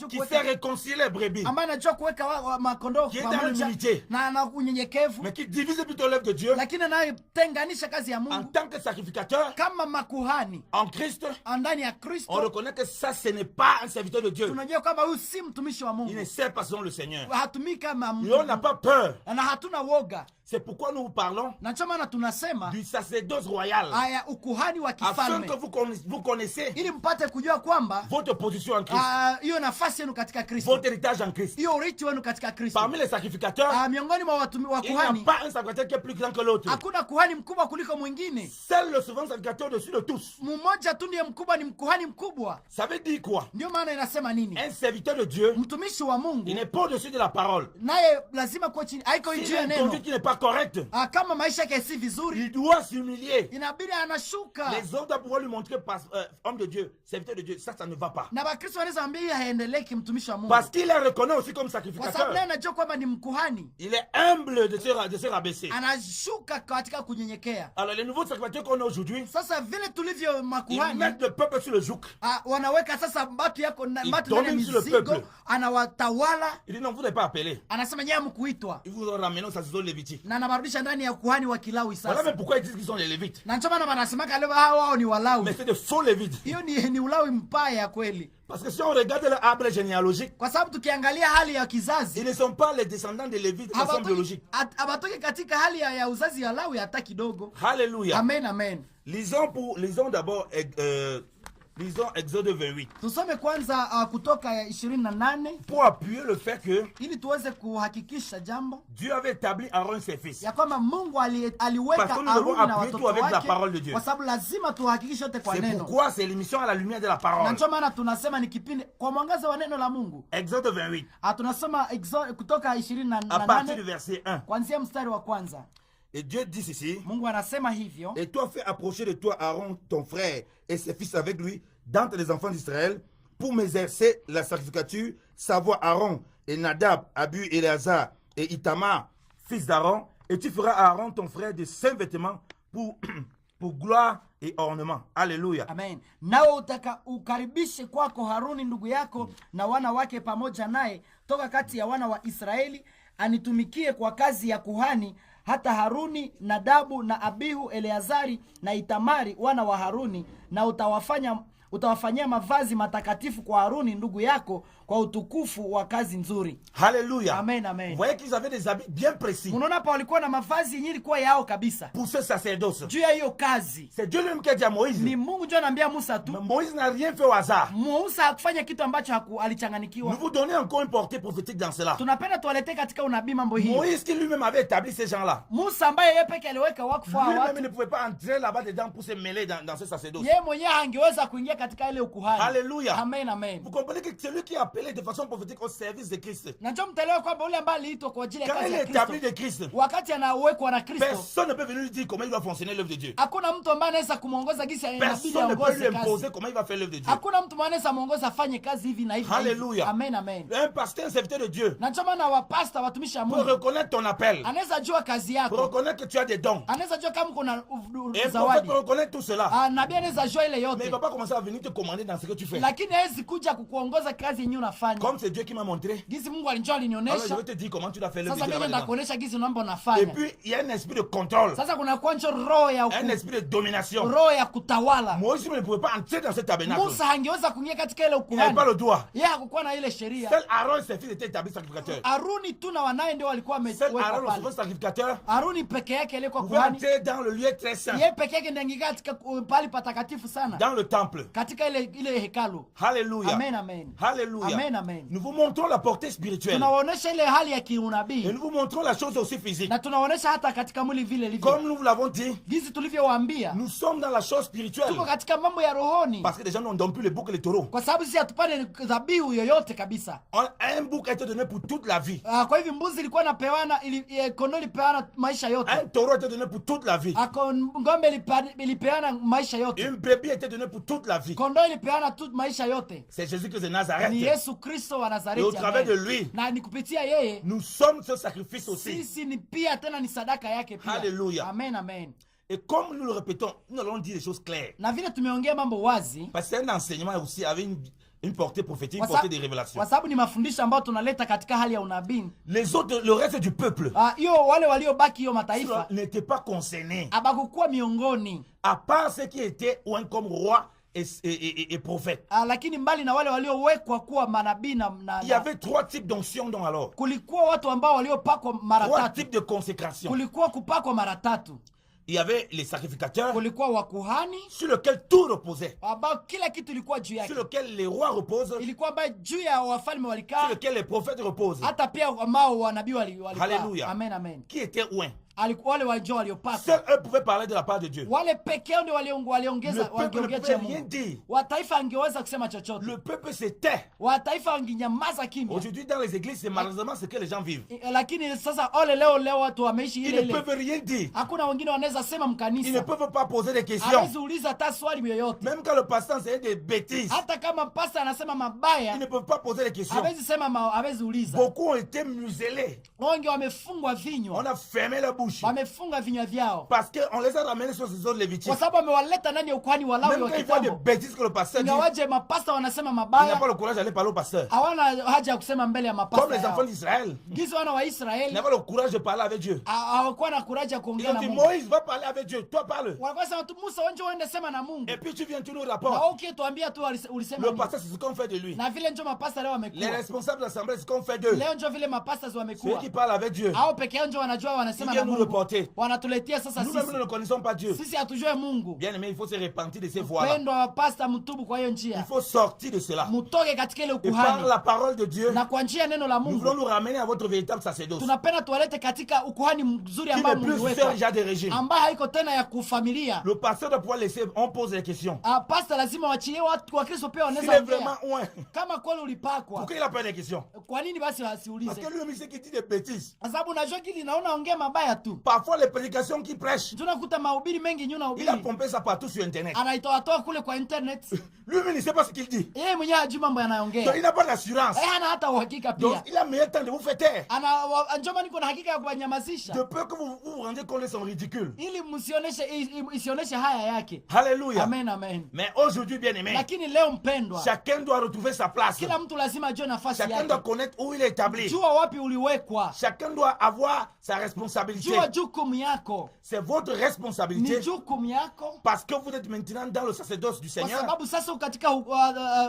qui sait réconcilier les brebis, ambaye anajua kuweka makondoo Qui est dans pamoja l'humilité. na unyenyekevu, mais qui divise plutôt l'œuvre de Dieu, lakini anayetenganisha kazi ya en Mungu tant que sacrificateur, kama makuhani en Christ, ndani ya on Kristo, reconnaît que ça, ce n'est pas un serviteur de Dieu. tunajua kwamba huyu si mtumishi wa Il ne Mungu, sert pas selon le Seigneur. hatumii kama Et on n'a pas peur. na hatuna woga. C'est pourquoi nous vous parlons Na ndio maana tunasema du sacerdoce royal. haya ukuhani wa Afin kifalme, que vous connaissez ili mpate kujua kwamba votre position en Christ, hiyo nafasi yenu katika Kristo, votre héritage en Christ. hiyo urithi wenu katika Kristo. Parmi les sacrificateurs, Miongoni mwa watu wa il n'y a kuhani pas un sacrificateur qui est plus grand que l'autre. hakuna kuhani mkubwa kuliko mwingine. Seul le souverain sacrificateur dessus de tous. Mmoja tu ndiye mkubwa, ni mkuhani mkubwa. Ça veut dire quoi? Ndio maana inasema nini? Un serviteur de Dieu, Mtumishi wa il Mungu n'est pas au-dessus de la parole. naye lazima kuwa chini, haiko S'il juu a ya une neno. conduite qui n'est pas correcte, Kama maisha yake si vizuri, il doit s'humilier. inabidi anashuka. Les hommes doivent pouvoir lui montrer, homme de Dieu, serviteur de Dieu, ça ne va pas. Na Bakristo wanaweza ambia hii haendeleki mtumishi wa Mungu, Parce qu'il le reconnaît aussi comme kwa sababu sacrificateur. naye anajua kwamba ni mkuhani. Il est humble de se rabaisser. Anashuka katika kunyenyekea. Alors les nouveaux sacrificateurs qu'on a aujourd'hui, Sasa vile tulivyo ils makuhani, mettent le peuple sur le joug. wanaweka sasa mbatu yako mbatu ndani ya domine sur le mizigo, peuple. anawatawala. Il dit non, vous n'êtes pas appelé. Anasema nyinyi hamkuitwa, Ils vous ont ramené au sacerdoce lévitique. na anawarudisha ndani ya kuhani wa Kilawi. Voilà Sasa même pourquoi ils disent qu'ils sont les lévites. na ndio maana wanasemaka leo hao ni Walawi. Mais c'est de faux lévites. Hiyo ni Ulawi mbaya kweli, Parce que si on regarde leur arbre généalogique, kwa sababu tukiangalia hali ya kizazi ils ne sont pas les descendants des lévites de façon biologique. abatoki katika hali ya uzazi ya Lawi hata kidogo. Alléluia. Amen, amen. Lisons d'abord lisons Exode 28. Tusome kwanza Kutoka 28 Pour appuyer le fait que ili tuweze kuhakikisha jambo Dieu avait établi Aaron ses fils. ya kwamba Mungu aliweka Parce que nous devons Aroni na appuyer watoto tout avec la wake, parole de Dieu. kwa sababu lazima tuhakikishe yote kwa C'est neno. pourquoi c'est l'émission à la lumière de la Na parole. ndio maana tunasema ni kipindi kwa mwangaza wa neno la Mungu. Exode 28, Tunasoma Kutoka à partir du 28 verset 1. kuanzia mstari wa kwanza. Et Dieu dit ceci: Mungu anasema hivyo: Et toi fais approcher de toi Aaron ton frère et ses fils avec lui d'entre les enfants d'Israël pour m'exercer la sacrificature, savoir Aaron et Nadab, Abu, Éléazar et Itamar, fils d'Aaron. Et tu feras à Aaron ton frère de saints vêtements pour gloire et ornement. Alléluia. Amen. Nawe ukaribishe kwako Haruni ndugu yako na wana wake pamoja naye toka kati ya wana wa Israeli, anitumikie kwa kazi ya kuhani, hata Haruni, Nadabu na Abihu, Eleazari na Itamari wana wa Haruni, na utawafanyia mavazi matakatifu kwa Haruni ndugu yako kwa utukufu wa kazi nzuri. Alléluia. Amen, amen. Vous voyez qu'ils avaient des habits bien précis Unaona hapa walikuwa na mavazi yenyewe ilikuwa yao kabisa pour ce sacerdoce. juu ya hiyo kazi. C'est Dieu lui-même qui a dit à Moïse. Ni Mungu ndio anaambia Musa tu. Moïse n'a rien fait au hasard. Musa hakufanya kitu ambacho alichanganikiwa. Nous vous donnons encore une portée prophétique dans cela. Tunapenda tuwalete katika unabii mambo hii. Moïse qui lui-même avait établi ces gens-là. Musa ambaye yeye peke aliweka wakfu wa Lui-même watu. ne pouvait pas entrer là-bas dedans pour se mêler dans ce sacerdoce. Yeye mwenyewe angeweza kuingia katika ile ukuhani. Alléluia. Amen, amen. Vous comprenez que celui qui est appelé de façon prophétique au service de Christ, Na njoo mtaelewa kwamba ule ambaye aliitwa kwa ajili ya quand kazi il ya est établi Kristo, de Christ, wakati anawekwa na Kristo, personne ne peut venir lui dire comment il va fonctionner l'œuvre de Dieu. hakuna mtu ambaye anaweza kumuongoza gisi inabidi Personne ne peut lui aongoze imposer kazi. comment il va faire l'œuvre de Dieu. Hakuna mtu anaweza muongoza afanye kazi hivi na hivi. Alléluia. Amen, amen. Un pasteur, un serviteur de Dieu, Na njoo maana wapasta watumishi wa pour Mungu reconnaître ton appel, anaweza jua kazi pour yako. reconnaître que tu as des dons, Anaweza jua kama kuna et un prophète zawadi. pour reconnaître tout cela. Nabii anaweza jua ile Mais il yote. ne va pas commencer à venir te commander dans ce que tu fais. Lakini hawezi kuja kukuongoza kazi yenyewe unafanya. Comme c'est Dieu qui m'a montré, Gisi Mungu alinjoo alors je alinionyesha. vais te dire comment tu dois faire l'œuvre de Sasa Dieu mimi là-bas dedans. nitakuonesha gisi unaomba Et unafanya. puis, il y a un esprit de contrôle, Sasa kuna kwanza roho ya un esprit de domination. roho ya kutawala. Moïse ne pouvait pas entrer dans ce tabernacle. Musa hangeweza kuingia katika ile Il n'avait pas ukuhani. le droit. Yeye hakukuwa na ile sheria. Seul Aaron et ses fils étaient établis sacrificateurs. Aruni tu na wanaye ndio walikuwa Seul wamewekwa Aaron, le pale. souverain sacrificateur, Aruni peke yake alikuwa pouvait kuhani. entrer dans le lieu très saint, Yeye peke yake ndiye angekaa katika pale patakatifu sana. dans le temple. Katika ile hekalu. Alléluia. Amen, amen. Alléluia. Amen, amen. Nous vous montrons la portée spirituelle. Tunawaonesha ile hali ya Et kiunabii. nous vous montrons la chose aussi physique. Na tunaonesha hata katika mwili vile ilivyo. Comme nous vous l'avons dit, Gizi tulivyowaambia. nous sommes dans la chose spirituelle. Tuko katika mambo ya rohoni. Parce que les gens n'ont donc plus les boucs et les taureaux. Kwa sababu sisi hatupane dhabihu yoyote kabisa. Un bouc a été donné pour toute la vie. Kwa hivyo mbuzi ilikuwa napewana, kondoo ilipeana maisha yote. Un taureau a été donné pour toute la vie. Ng'ombe ilipeana maisha yote. Une brebis a été donnée pour toute la vie. Kondoo ilipeana tu maisha yote. C'est Jésus-Christ de Nazareth. Ni Yesu Kristo wa Et Nazareti. au travers de lui, Na ni kupitia yeye nous sommes ce sacrifice aussi. sisi ni pia tena ni sadaka yake pia. Alléluia. Amen, amen. Et comme nous le répétons, nous allons dire les choses claires. Na vile tumeongea mambo wazi. Parce que c'est un enseignement aussi avec une portée prophétique, une portée de révélation. Kwa sababu ni mafundisho ambayo tunaleta katika hali ya unabii. Les autres, le reste du peuple, Hiyo wale waliobaki hiyo mataifa n'étaient pas concernés. abakukuwa miongoni. À part ceux qui étaient ou un comme roi et prophètes. Lakini mbali na wale waliowekwa kuwa manabii Il y avait 3 types d'onction donc alors. kulikuwa watu ambao waliopakwa mara 3 tatu. types de consécration. Kulikuwa kupakwa mara tatu. Il y avait les sacrificateurs Kulikuwa wakuhani sur lesquels tout reposait. ambao kila kitu ilikuwa juu yake. Sur lesquels les rois reposent. Ilikuwa ambao juu ya wafalme Sur walikaa. lesquels les prophètes reposent. Hata pia ambao wanabii walikaa. Alléluia. Amen, amen. Qui était oint. Alikuwa wale wajao waliopakwa. Seuls eux pouvaient parler de la part de Dieu. Wale pekee ndio waliongeza Le peuple ne pouvait cha rien Mungu. dire. Wataifa angeweza kusema chochote. Le peuple se tait. Wataifa wangenyamaza kimya. Aujourd'hui dans les églises, c'est malheureusement ce que les gens vivent. Lakini sasa ole leo watu wameishi Ils ile ne ile. peuvent rien dire. Hakuna wengine wanaweza sema Ils ne mkanisa. peuvent pas poser des questions. Hawezi uliza hata swali yoyote. Même quand le pasteur enseigne des bêtises, Hata kama pasta anasema ils mabaya, ne peuvent pas poser des questions. hawezi sema hawezi uliza. Beaucoup ont été muselés. Wengi wamefungwa On vinywa. a fermé leur bouche. Wamefunga vinywa vyao. Parce qu'on les a ramenés sur ces autres lévitiques. Kwa sababu wamewaleta ndani ya ukuhani wa Lawi Même wa quand ils voient des kitambo. bêtises que le pasteur dit, Ingawaje mapasta wanasema il n'a mabaya, pas le courage d'aller parler au pasteur. hawana haja ya kusema mbele ya Comme mapasta les enfants yao. d'Israël, Gizo wana wa ils Israeli n'avaient pas le courage de parler avec Dieu. hawakuwa na kuraja ya Ils kuongea ont na dit, Mungu. Moïse va parler avec Dieu, toi parle. Walikuwa sema tu Musa wanje uende sema na Mungu. Et puis tu viens, tu nous Na rapportes. wewe ukituambia tu ulisema Le nini? pasteur, c'est ce qu'on fait de lui. Na vile ndio mapasta leo Les wamekuwa. responsables de l'assemblée, c'est ce qu'on fait d'eux. Leo ndio vile mapasta Ceux wamekuwa. qui parlent avec Dieu. Hao peke yao ndio wanajua wanasema Ils na viennent nous Mungu. reporter. Wanatuletea sasa Nous-mêmes, sisi. nous ne connaissons pas Dieu. Sisi hatujue Mungu. Bien aimé, il faut se repentir de ces voies-là. Pendo wa pasta mtubu kwa hiyo Il njia. faut sortir de cela. Mutoke katika ile Et par ukuhani. la parole de Dieu, Na kwa njia neno la nous voulons Mungu nous ramener à votre véritable sacerdoce. tunapenda tuwalete katika ukuhani mzuri Qui ambao n'est plus mliweka. faire déjà des régimes. Ambayo haiko tena ya kufamilia. Le pasteur doit pouvoir laisser, on pose des questions. Pasta lazima wachilie watu wa Kristo pia S'il wanaweza est ongea. vraiment oint, Kama kweli ulipakwa. pourquoi il a pas des questions? Kwa nini basi Parce wasiulize? que lui-même, c'est qui dit des bêtises. Kwa sababu unajua kile naona ongea mabaya tu. Parfois, les prédications qu'il prêche, Tunakuta mahubiri mengi nyuna il a ubiri. pompé ça partout sur Internet. Anaitoa kule kwa internet. Lui-même, il ne sait pas ce qu'il dit. Yeye mwenyewe hajui mambo Donc, yanayoongea. il n'a pas d'assurance. Hana hata uhakika Donc, pia. il a meilleur temps de vous faire taire. Ndio maana niko na hakika ya De kuwanyamazisha. peur que vous vous rendiez compte de son ridicule. Ili isioneshe haya yake. Alléluia. Amen, amen. Mais aujourd'hui, bien aimé, Lakini leo mpendwa, chacun doit retrouver sa place. kila mtu lazima ajue nafasi Chacun doit yake. connaître où il est établi. Jua wapi uliwekwa. Chacun doit avoir sa responsabilité. Jua jukumu yako. C'est votre responsabilité Ni jukumu yako. parce que vous êtes maintenant dans le sacerdoce du Kwa Seigneur sababu sasa uko katika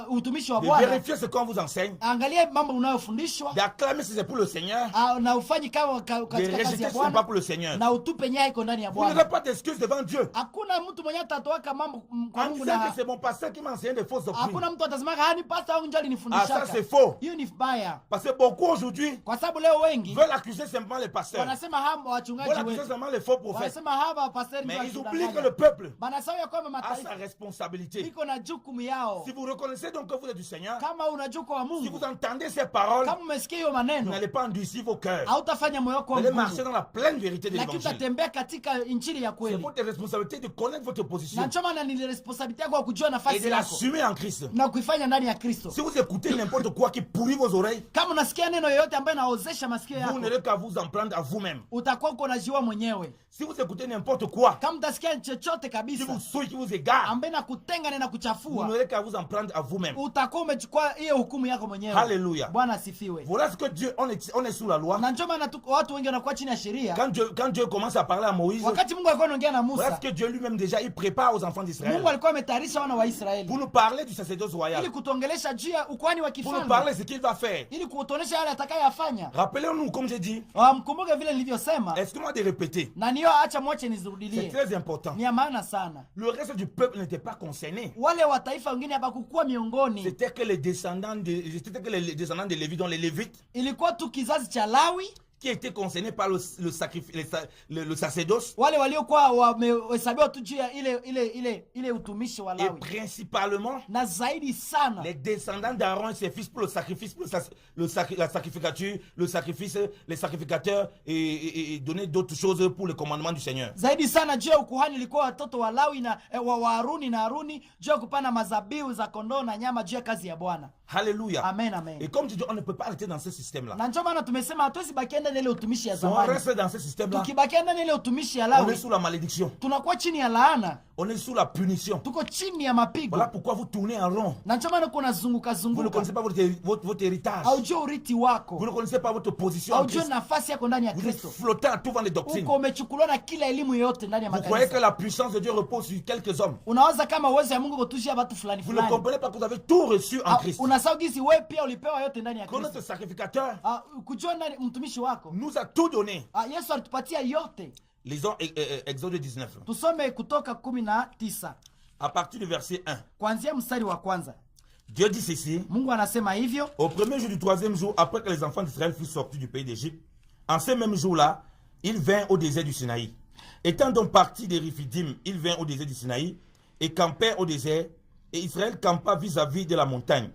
utumishi wa de Bwana. vérifier ce qu'on vous enseigne, Angalia mambo unayofundishwa d'acclamer si c'est pour le Seigneur, na ufanyi kama de katika kazi rejeter ya si ce n'est pas Bwana pour le Seigneur. na utupe nya iko ndani ya Vous n'aurez Bwana. pas d'excuses devant Dieu Hakuna mtu mwenye atatoaka mambo kwa en Mungu disant que na c'est mon pasteur qui m'a enseigné des fausses doctrines. hakuna mtu atasema hani pastor wangu njali Ah, ça nifundishaka. c'est faux. Hiyo ni vibaya. Parce que beaucoup aujourd'hui Kwa sababu leo wengi veulent accuser simplement les pasteurs, wanasema hapa veulent wachungaji accuser wetu. simplement les faux prophètes. Wanasema hapa pastor Mais ndio ils oublient que akidanganya. le peuple Banasahau ya kwamba a sa mataifa responsabilité. iko na jukumu yao. Si vous reconnaissez donc que vous êtes du Seigneur, Kama unajua wa si Mungu, vous entendez ces paroles, kama umesikia hiyo vous maneno, n'allez pas endurcir vos cœurs. hautafanya moyo wako Vous allez marcher mgumu, dans la pleine vérité de lakini l'évangile. utatembea katika injili ya C'est kweli. votre responsabilité de connaître votre Na position ndio maana ni responsabilité yako kujua et nafasi de yako l'assumer en Christ. na kuifanya ndani ya Kristo. Si vous écoutez n'importe quoi qui pourrit vos oreilles, Kama unasikia neno yoyote ambayo inaozesha masikio vous yako, n'aurez qu'à vous en prendre à vous-même. utakuwa uko unajiua mwenyewe. Si vous écoutez n'importe quoi Kama utasikia chochote qui kabisa vous souille, qui vous égare, ambaye nakutenga na vous kuchafua, n'aurez qu'à vous en prendre à vous-même. utakuwa umechukua hiyo hukumu yako mwenyewe. Alléluia. Bwana asifiwe. Voilà ce que Dieu, on est sous la loi. Na ndio maana watu wengi wanakuwa chini ya sheria. Quand Dieu commence à parler à Moïse, Wakati Mungu alikuwa anaongea na voilà Musa, ce que Dieu lui-même déjà, il prépare aux enfants d'Israël. Mungu alikuwa ametayarisha wana wa Israeli Pour nous parler du sacerdoce royal. ili kutuongelesha juu ya ukuhani wa Pour nous kifalme, parler de ce qu'il va faire. ili kutuonesha yale atakayofanya. Rappelez-nous, comme j'ai dit, Mkumbuke vile nilivyosema, excusez-moi de répéter, na niyo acha mwache c'est nizirudilie. très important. Ni ya maana sana. Le reste du peuple n'était pas concerné. Wale wa taifa wengine hapakukuwa miongoni. C'était que les descendants de Lévi, dont les Lévites, Ilikuwa tu kizazi cha Lawi, qui étaient concernés par le sacerdoce, wale waliokuwa wamehesabiwa tu juu ya ile utumishi wa et Lawi, principalement na zaidi sana les descendants d'Aaron et ses fils pour le sacrifice, pour la sacrificature, le sacrifice, les sacrificateurs et donner d'autres choses pour le commandement du Seigneur. zaidi sana juu ya ukuhani ilikuwa watoto wa Lawi na wa Haruni na Haruni juu ya kupana mazabihu za kondoo na nyama juu ya kazi ya Bwana. Alléluia. Amen, amen. Et comme tu dis, on ne peut pas arrêter dans ce système-là. Na ndio maana tumesema hatuwezi bakia ndani ile utumishi ya Si on zamani. reste dans ce système-là, Tukibakia ndani ile utumishi ya on Lawi, est sous la malédiction. tunakuwa chini ya laana. On est sous la punition. tuko chini ya mapigo. Voilà pourquoi vous tournez en rond. Na ndio maana kuna zunguka Vous ne zunguka. connaissez pas votre héritage. Haujui urithi wako. Vous ne connaissez pas votre position en Haujui Christ. nafasi yako ndani ya Vous êtes Kristo. flottant à tout vent les doctrines. Uko umechukuliwa na kila elimu yote ndani ya Vous croyez que makanisa. la puissance de Dieu repose sur quelques hommes. Unawaza kama uwezo ya Mungu kutushia watu fulani Vous ne fulani. comprenez pas que vous avez tout reçu en Christ. Unasahau gisi wewe pia ulipewa yote ndani ya Que Kristo. notre sacrificateur Kujua ndani mtumishi wako. nous a tout donné. Yesu alitupatia yote. Lisons Exode 19. Tusome Kutoka 19 À partir du verset 1. kuanzia mstari wa kwanza. Dieu dit ceci. Mungu anasema hivyo. Au premier jour du troisième jour, après que les enfants d'Israël furent sortis du pays d'Égypte, en ce même jour-là, ils vinrent au désert du Sinaï. Étant donc partis des Riphidim, ils vinrent au désert du Sinaï et campèrent au désert. Et Israël campa vis-à-vis de la montagne.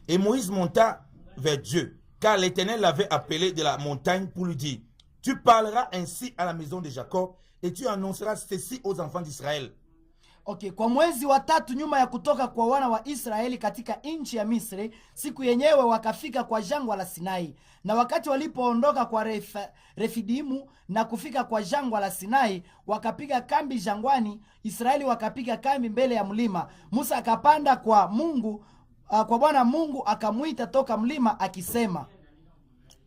Et Moïse monta vers Dieu, car l'Éternel l'avait appelé de la montagne pour lui dire, tu parleras ainsi à la maison de Jacob et tu annonceras ceci aux enfants d'Israël. Okay, kwa mwezi wa 3 nyuma ya kutoka kwa wana wa Israeli katika nchi ya Misri, siku yenyewe wakafika kwa jangwa la Sinai. Na wakati walipoondoka kwa Refidimu na kufika kwa jangwa la Sinai, wakapiga kambi jangwani. Israeli wakapiga kambi mbele ya mlima. Musa akapanda kwa Mungu, kwa Bwana Mungu akamwita toka mlima akisema.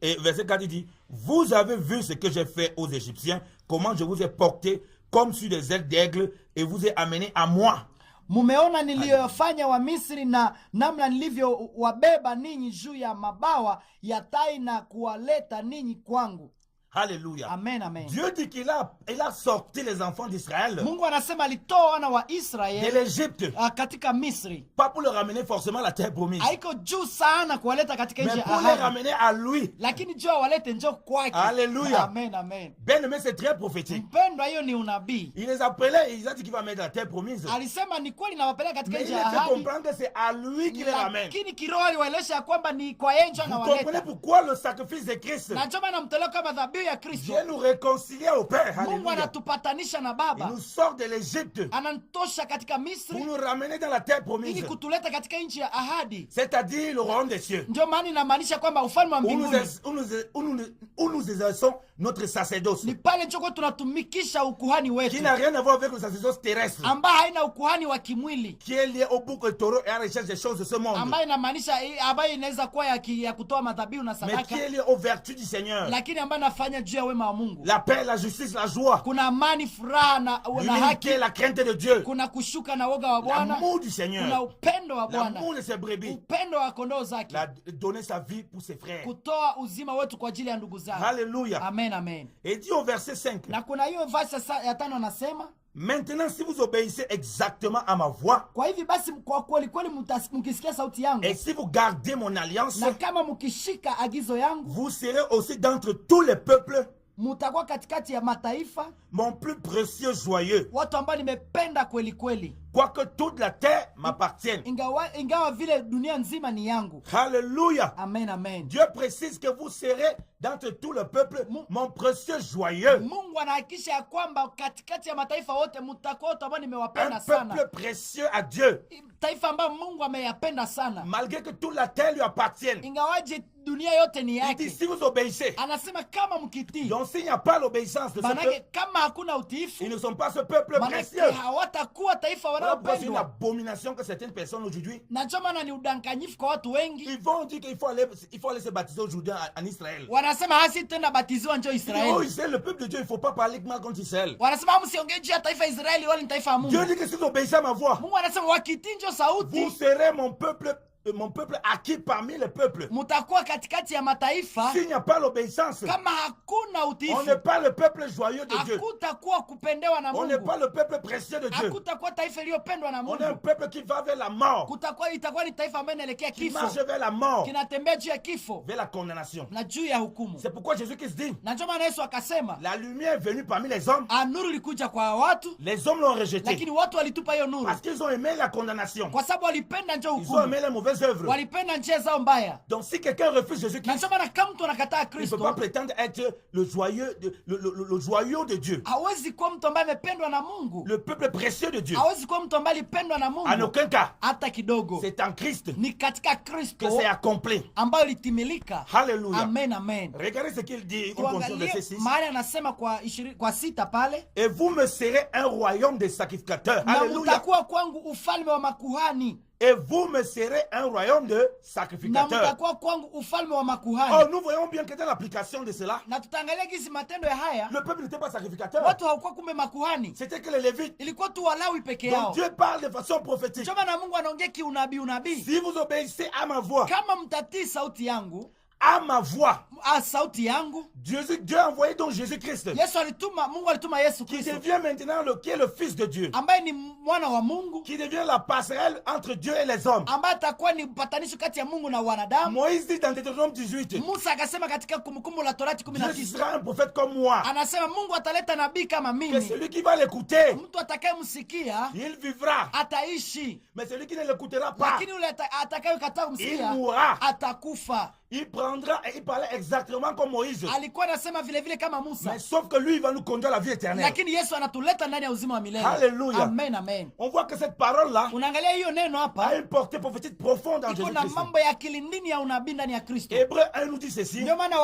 Et verset 4 dit, vous avez vu ce que j'ai fait aux Égyptiens, comment je vous ai porté comme sur des ailes d'aigle et vous ai amené à moi. Mumeona niliyofanya wa Misri na namna nilivyo wabeba ninyi juu ya mabawa ya tai na kuwaleta ninyi kwangu. Alléluia. Amen, amen. Dieu dit qu'il a sorti les enfants d'Israël Mungu anasema alitoa wana wa de Israeli l'Égypte. katika Misri. Pas pour le ramener forcément à la terre promise, Haiko juu sana kuwaleta katika nchi mais ya pour les ahadi. ramener à lui. Lakini juu walete njoo kwake. Alléluia. Amen, amen. Bien-aimé, c'est très prophétique. Mpendwa, hiyo ni unabii. Il les appelait, il a dit qu'il va mettre la terre promise. Alisema ni kweli nawapeleka katika Mais il nchi les ya fait ahadi. comprendre que c'est à lui qu'il les ramène. Lakini kiroho aliwaelesha kwamba ni kwa yeye njoo Vous comprenez anawaleta. pourquoi le sacrifice de Christ Na njoo maana mtoleo kama dhabihu ya Kristo. vient nous réconcilier au Père. Mungu Alléluia. anatupatanisha na Il Baba. nous sort de l'Égypte Anantosha katika pour Misri nous ramener dans la terre ili promise, kutuleta katika nchi ya ahadi. c'est-à-dire le royaume des cieux, Ndio maana inamaanisha kwamba ufalme wa mbinguni où nous exerçons notre sacerdoce, ni pale njoo tunatumikisha ukuhani qui wetu, n'a rien à voir avec le sacerdoce terrestre, ambaye haina ukuhani wa kimwili, qui est lié au bouc et taureau et à la recherche des choses de ce monde, ambaye inamaanisha ambayo inaweza kuwa ya kutoa madhabihu na mais sadaka, qui est lié aux vertus du Seigneur, lakini ambayo inafanya juu ya wema wa Mungu. la paix, la justice, la joie, Kuna amani, furaha na haki, l'humilité, la crainte de Dieu, kuna kushuka na woga wa Bwana, l'amour du kuna Seigneur, upendo wa Bwana, l'amour de ses brebis, upendo wa kondoo zake, donner sa vie pour ses frères. kutoa uzima wetu kwa ajili ya ndugu zake. Alléluia. Amen, amen. Et dit au verset 5, Na kuna hiyo verse ya 5 anasema, maintenant si vous obéissez exactement à ma voix, kwa hivi basi kwa kweli kweli mkisikia sauti yangu et si vous gardez mon alliance, na kama mkishika agizo yangu, vous serez aussi d'entre tous les peuples mutakuwa katikati ya mataifa mon plus précieux joyeux, watu ambao nimependa kweli kweli, quoique toute la terre m'appartienne. ingawa vile dunia nzima ni yangu. Alléluia. Amen, amen. Dieu précise que vous serez d'entre tous les peuples mon précieux joyeux. Mungu anahakikisha ya kwamba katikati ya mataifa wote mtakuwa watu ambao Un nimewapenda sana, peuple précieux à Dieu. taifa ambayo Mungu ameyapenda sana, Malgré que toute la terre lui appartienne. ingawaje dunia yote ni Il dit yake. si vous obéissez. Anasema kama mkitii, Donc s'il n'y a pas l'obéissance de ce manake peuple, kama hakuna utiifu, ils ne sont pas ce peuple manake précieux. hawatakuwa taifa Voilà pourquoi c'est une wanaopendwa. abomination que certaines personnes aujourd'hui, Na ndio maana ni udanganyifu kwa watu wengi. ils vont dire qu'il faut aller se baptiser aujourd'hui en Israël. Wanasema hasi tena batiziwa njoo Ils disent, oh Israeli. Israël, le peuple de Dieu, il ne faut pas parler mal contre Israël. Wanasema msiongee juu ya taifa Israeli wala ni taifa ya Mungu. Dieu dit que si vous obéissez à ma voix, Mungu anasema wakitii njoo vous sauti, serez mon peuple acquis parmi les peuples. mtakuwa katikati ya mataifa. S'il n'y a pas l'obéissance, Kama hakuna on utiifu, n'est pas le peuple joyeux de Dieu. hakutakuwa kupendewa na On n'est Mungu, pas le peuple précieux de Dieu. hakutakuwa taifa iliyopendwa na On est un Mungu. peuple qui va vers la mort, Itakuwa ni taifa ambayo inaelekea qui kifo, marche vers la mort, kinatembea juu ya kifo vers la condamnation. na juu ya hukumu. C'est pourquoi Jésus-Christ dit, Na ndio maana Yesu akasema, la lumière est venue parmi les hommes, nuru ilikuja kwa watu, les hommes l'ont rejetée lakini watu walitupa hiyo nuru parce qu'ils ont aimé la condamnation. kwa sababu walipenda njoo Ils ont aimé hukumu, les mauvaises mauvaises œuvres. walipenda njia zao mbaya. Donc si quelqu'un refuse Na Jésus-Christ, ndio maana kama mtu anakataa il ne peut Kristo, pas prétendre être le joyau de Dieu, hawezi kuwa mtu ambaye amependwa na Mungu, le peuple précieux de Dieu. hawezi kuwa mtu ambaye alipendwa na En Mungu aucun cas. hata kidogo. C'est en Christ Ni katika que Kristo c'est accompli. ambayo ilitimilika. Alléluia. Amen, amen. Regardez ce qu'il dit au verset Tuangalie 6. mahali anasema kwa 6 pale, Et vous me serez un royaume de sacrificateurs. na Alléluia. mtakuwa kwangu ufalme wa makuhani, Et vous me serez un royaume de na sacrificateurs. mtakuwa kwangu ufalme wa Oh, makuhani. nous voyons bien que dans l'application de cela, Na tutaangalia gizi matendo ya haya, le peuple n'était pas sacrificateur. watu hawakuwa kumbe makuhani, C'était que les Lévites. ilikuwa tu Walawi peke Donc yao. Dieu parle de façon prophétique. Ndio maana Mungu anaongea unabii. Si vous obéissez à ma voix, Kama mtatii sauti yangu, à ma voix, sauti yangu, Dieu a envoyé donc Jésus-Christ, Mungu alituma Yesu qui Kristo, devient maintenant qui est le Fils de Dieu, ambaye ni mwana wa Mungu, qui devient la passerelle entre Dieu et les hommes. ambaye atakuwa ni mpatanisho kati ya Mungu na wanadamu. Moïse dit dans Deutéronome 18, Musa akasema katika Kumbukumbu la Torati Dieu 19, sera un prophète comme moi, anasema Mungu ataleta nabii kama que mimi, celui qui va l'écouter, mtu atakayemsikia il vivra. ataishi, Mais celui qui ne l'écoutera pas, lakini yule atakayekataa il kumsikia mourra. atakufa. Il prendra et il parlait exactement comme Moïse. Alikuwa anasema vile vile kama Musa, Mais sauf que lui, il va nous conduire à la vie éternelle. lakini Yesu anatuleta ndani ya uzima wa milele. Alléluia. Amen, amen. On voit que cette parole-là Unaangalia hiyo neno a hapa, une portée prophétique profonde en iko na Jésus-Christ. mambo ya kilindini ya unabii ndani ya Kristo. Hébreu 1 nous dit ceci. Ndio maana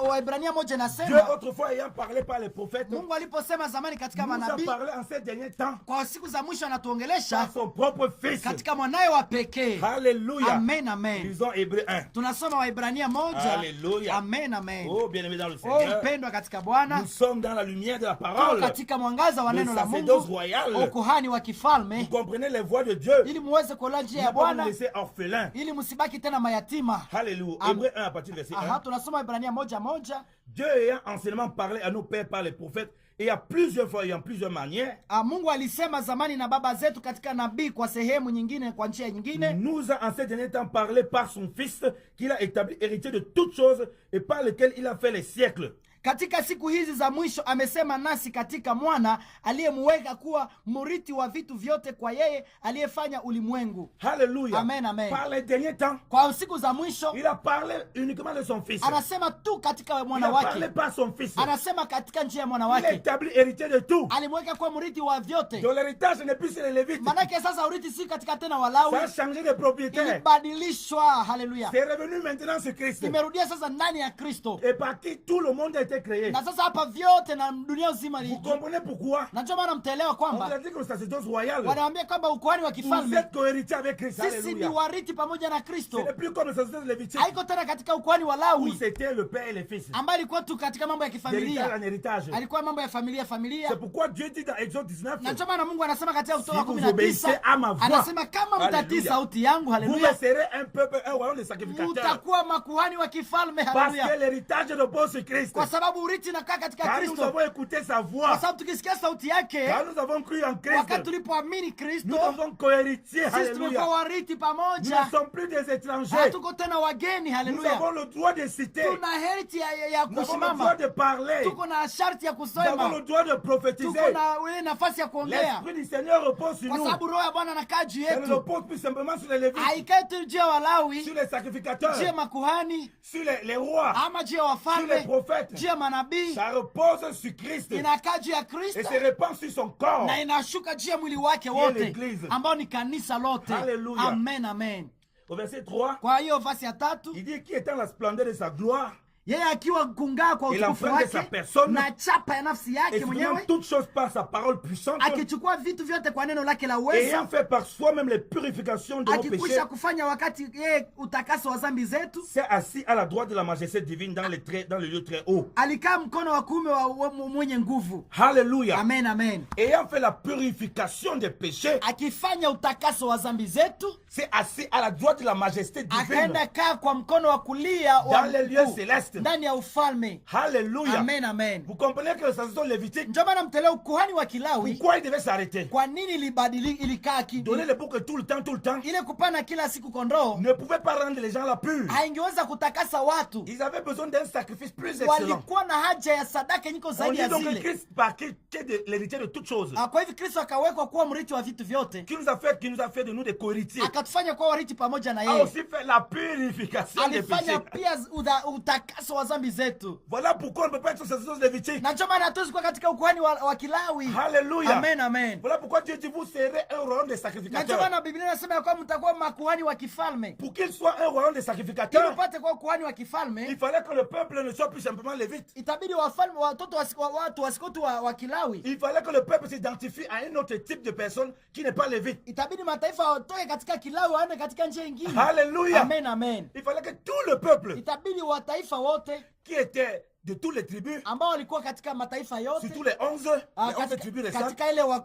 Waebrania moja Dieu, nasema, autrefois ayant parlé par les prophètes, nous Mungu aliposema zamani katika a manabii, parlé en ces derniers temps kwa siku za mwisho par anatuongelesha son propre Fils. katika mwanaye wa pekee. Alléluia. Amen, amen. Lisons Hébreu 1. Tunasoma Waebrania moja. Alléluia. Amen, amen. Oh, bien-aimé dans le Oh, Seigneur, mpendwa katika Bwana, nous sommes dans la lumière de la tuko parole. katika mwangaza wa Le neno la sacerdoce Mungu, royal. ukuhani wa Vous kifalme, comprenez les voies de Dieu. ili muweze kuelewa Il njia ne ya va pas vous Bwana, laisser orphelin. ili msibaki tena mayatima. Alléluia. Am- Hébreu 1 à partir du verset 1. Aha, tunasoma Waebrania moja. Dieu ayant anciennement parlé à nos pères par les prophètes et à plusieurs fois et en plusieurs manières, Mungu alisema zamani na baba zetu katika nabii kwa sehemu nyingine, kwa njia nyingine, nous a en ces derniers temps parlé par son Fils qu'il a établi héritier de toutes choses et par lequel il a fait les siècles. katika siku hizi za mwisho amesema nasi katika mwana aliyemuweka kuwa murithi wa vitu vyote kwa yeye aliyefanya ulimwengu. Alléluia. Amen, amen. Par les derniers temps, Kwa siku za mwisho il a parlé uniquement de son Fils. anasema tu katika Il mwana a parlé wake, par son Fils. anasema katika njia ya mwana Il a wake établi héritier de tout. alimweka kuwa murithi wa vyote. Donc l'héritage n'est plus sur les Lévites. Manake sasa urithi si katika tena Ça Walawi, a changé de propriétaire. ilibadilishwa. Haleluya, C'est revenu maintenant sur Christ. imerudia sasa ndani ya Kristo, Et par qui tout le monde a été créé. na sasa hapa vyote na dunia nzima Vous li. comprenez pourquoi? Na ndio maana mtaelewa On vous a kwamba dit que le sacerdoce royal, wanaambia kwamba ukuhani wa vous kifalme êtes cohéritier avec Christ. sisi ni Alléluia. warithi pamoja na Ce Kristo. n'est plus comme le sacerdoce lévitique Haiko tena katika ukuhani wa où Lawi c'était le père et les fils. ambaye alikuwa tu katika mambo ya D'héritage kifamilia, en héritage. alikuwa mambo ya familia. C'est pourquoi Dieu dit dans Exode 19, Na ndio maana Mungu anasema katika Kutoka Si vous 19 obéissez à ma voix. anasema kama mtatii Alléluia. sauti yangu, vous me haleluya, serez un peuple, un royaume de sacrificateurs. mtakuwa makuhani wa kifalme, Parce que haleluya, l'héritage repose sur Christ. kwa sababu urithi unakaa katika Quand nous Kristo, avons écouté sa kwa voix, sababu tukisikia sauti yake, quand nous avons cru en wakati Christ, tulipoamini Kristo, nous avons cohéritier. sisi tumekuwa Alléluia. warithi Nous pamoja, ne sommes plus des étrangers. hatuko tena wageni, Nous haleluya. avons le droit de citer. Tuna heriti ya Nous avons le droit kusimama, de parler. tuko na sharti ya Nous avons le kusema, droit de tuko prophétiser. na ile nafasi ya kuongea, L'Esprit du Seigneur repose sur kwa nous. sababu roho ya Bwana anakaa juu Ça ne yetu. repose plus simplement sur les Lévites, Haikai tu juu ya Walawi, sur les sacrificateurs, juu ya makuhani, sur les rois, ama juu ya sur les wafalme, prophètes. juu ya manabii. Ça repose sur Christ Inakaa juu ya et Kristo se répand sur son corps. na inashuka juu ya mwili wake est wote, l'Église. ambao ni kanisa lote. Hallelujah. Amen, amen. Au verset 3, Kwa hiyo vasi ya 3, il dit qui étant la splendeur de sa gloire yeye akiwa kungaa kwa et utukufu l'empreinte de sa wake personne, na chapa ya nafsi et yake faisant mwenyewe, toutes choses par sa parole puissante, akichukua vitu vyote kwa neno lake la uwezo, ayant fait par soi-même les purifications de nos péchés, akikwisha kufanya wakati yeye utakaso wa dhambi zetu, s'est assis à la droite de la majesté divine dans le lieu très haut. alikaa mkono wa kuume wa mwenye nguvu. Alléluia. Amen, amen. Ayant fait la purification des péchés, Akifanya utakaso wa dhambi zetu, s'est assis à la droite de la majesté divine akaenda kaa kwa mkono wa kulia wa dans les lieux mkuu, célestes. céleste. ndani ya ufalme. Alléluia. Amen, amen. Vous comprenez que le sacerdoce lévitique, Ndio maana mtele ukuhani wa Kilawi pourquoi il devait s'arrêter? kwa nini ilikaa Donner le bouc tout le temps, ile kupana kila siku kondoo ne pouvait pas rendre les gens la pure. haingeweza kutakasa watu. Ils avaient besoin d'un sacrifice plus excellent. Walikuwa na haja ya sadaka nyiko On zaidi dit ya donc que zile. Christ par qui est l'héritier de toutes choses. Kwa hivyo Kristo akawekwa kuwa mrithi wa vitu vyote, Qui nous a fait de nous des co-héritiers. akatufanya kuwa warithi pamoja na A yeye. aussi fait la purification des Alifanya péchés. pia utakaso wa dhambi zetu. Voilà pourquoi on ne peut pas être sacerdoce lévitique. Na ndio maana hatuwezi kuwa katika ukuhani wa Kilawi. Alléluia. Amen, amen. Voilà pourquoi Dieu dit vous serez un royaume des Na ndio sacrificateurs. maana Biblia inasema ya kwamba mtakuwa makuhani wa kifalme. Pour qu'il soit un royaume des Ili sacrificateurs, upate kuwa kuhani wa il kifalme, fallait que le peuple ne soit plus simplement lévite. itabidi wafalme watoto watu wasikotu wa Kilawi. Il fallait que le peuple s'identifie à un autre type de personne qui n'est pas lévite. Itabidi mataifa watoke katika Kilawi waende katika njia nyingine. Alléluia. Amen, amen. Il fallait que tout le peuple Itabidi wataifa wote qui était de toutes les tribus, ambao walikuwa katika mataifa yote, surtout les 11 tribus restantes, katika ile wa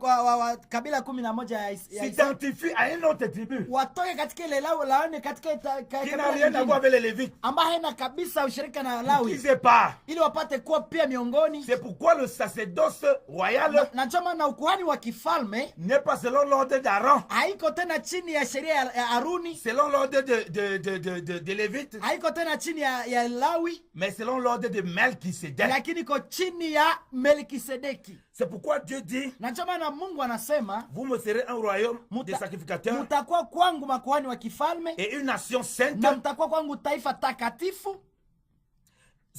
kabila 11 ya s'identifie à une autre tribu watoke katika ile laone katika qui n'a rien à voir avec les lévites. ambayo haina kabisa ushirika na Qui Lawi, sait pas. ili wapate kuwa pia miongoni. C'est pourquoi le sacerdoce royal Na chama na ukuhani wa kifalme n'est pas selon l'ordre d'Aaron, haiko tena chini ya sheria ya Haruni, selon l'ordre de Lévite, haiko tena chini ya Lawi, mais selon l'ordre de Melchisedec. lakini iko chini ya Melkisedeki. C'est pourquoi Dieu dit, Na chama na Mungu anasema vous me serez un royaume des sacrificateurs mtakuwa kwangu makuhani wa kifalme et une nation sainte. na mtakuwa kwangu taifa takatifu.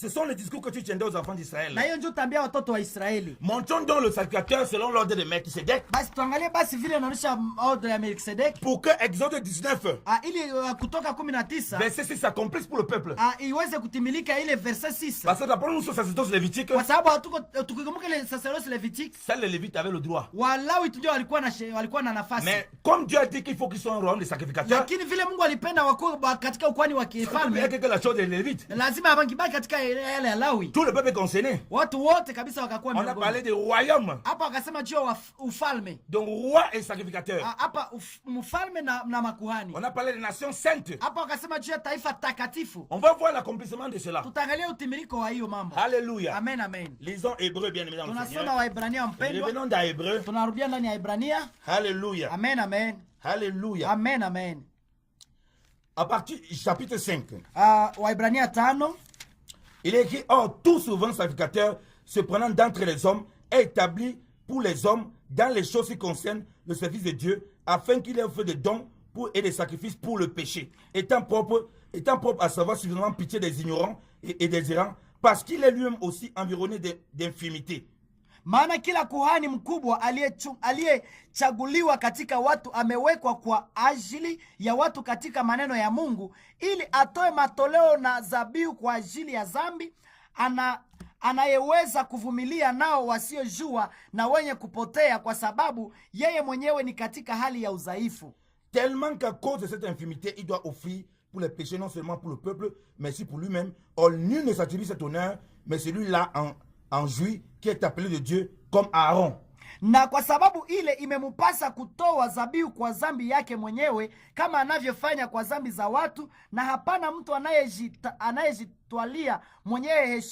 Ce sont les discours que tu tiendais aux enfants Na d'Israël. hiyo ndio utaambia watoto wa Israeli. Montrons donc le sacrificateur selon l'ordre de Melchisedec Basi tuangalie basi vile inaonyesha ordre ya Melkisedeki, pour que Exode 19, ili Kutoka 19 verset 6 s'accomplisse pour le peuple. iweze kutimilika ile verset 6, Parce que d'après nous, sur sacerdoce lévitique, kwa sababu tukikumbuka ile sacerdoce levitique, seuls les lévites avaient le droit. Walawi tu ndio walikuwa na nafasi. Mais comme Dieu a dit qu'il faut qu'ils soient un royaume des sacrificateurs, Lakini vile Mungu alipenda wakuwa katika ukuhani wa il n'y a kifalme, que la chose des lévites. lazima abangibaki katika yale ya Lawi. Tout le peuple est concerné. Watu wote kabisa wakakuwa On a miongoni. parlé de royaume, Hapa wakasema juu ya ufalme. donc roi et sacrificateur. Hapa mfalme na makuhani. On a parlé de nations saintes. Hapa wakasema juu ya taifa takatifu. On va voir l'accomplissement de cela. Tutaangalia utimilico wa hiyo mambo. Alléluia. Amen, amen. Lisons Hébreux, bien évidemment. Tunasoma Waebrania mpendwa. Revenons dans Hébreux. Tunarudia ndani ya Ibrania. Alléluia. Amen, amen. Alléluia. Amen, amen. À partir du chapitre 5, Waebrania 5, il est écrit, or tout souverain sacrificateur se prenant d'entre les hommes est établi pour les hommes dans les choses qui concernent le service de Dieu, afin qu'il ait fait des dons et des sacrifices pour le péché, étant propre à savoir suffisamment pitié des ignorants et des errants, parce qu'il est lui-même aussi environné d'infimité. maana kila kuhani mkubwa aliyechaguliwa katika watu amewekwa kwa ajili ya watu katika maneno ya Mungu, ili atoe matoleo na dhabihu kwa ajili ya dhambi, anayeweza kuvumilia nao wasiojua na wenye kupotea, kwa sababu yeye mwenyewe ni katika hali ya udhaifu. Tellement qu'à cause de cette infimité, il doit offrir pour les péchés, non seulement pour le peuple, mais aussi pour lui-même. Or, nul ne s'attribue cet honneur, mais celui-là en jouit, qui est appelé de Dieu comme Aaron. Na kwa sababu ile imemupasa kutoa dhabihu kwa dhambi yake mwenyewe, kama anavyofanya kwa dhambi za watu, na hapana mtu anayejitwalia mwenyewe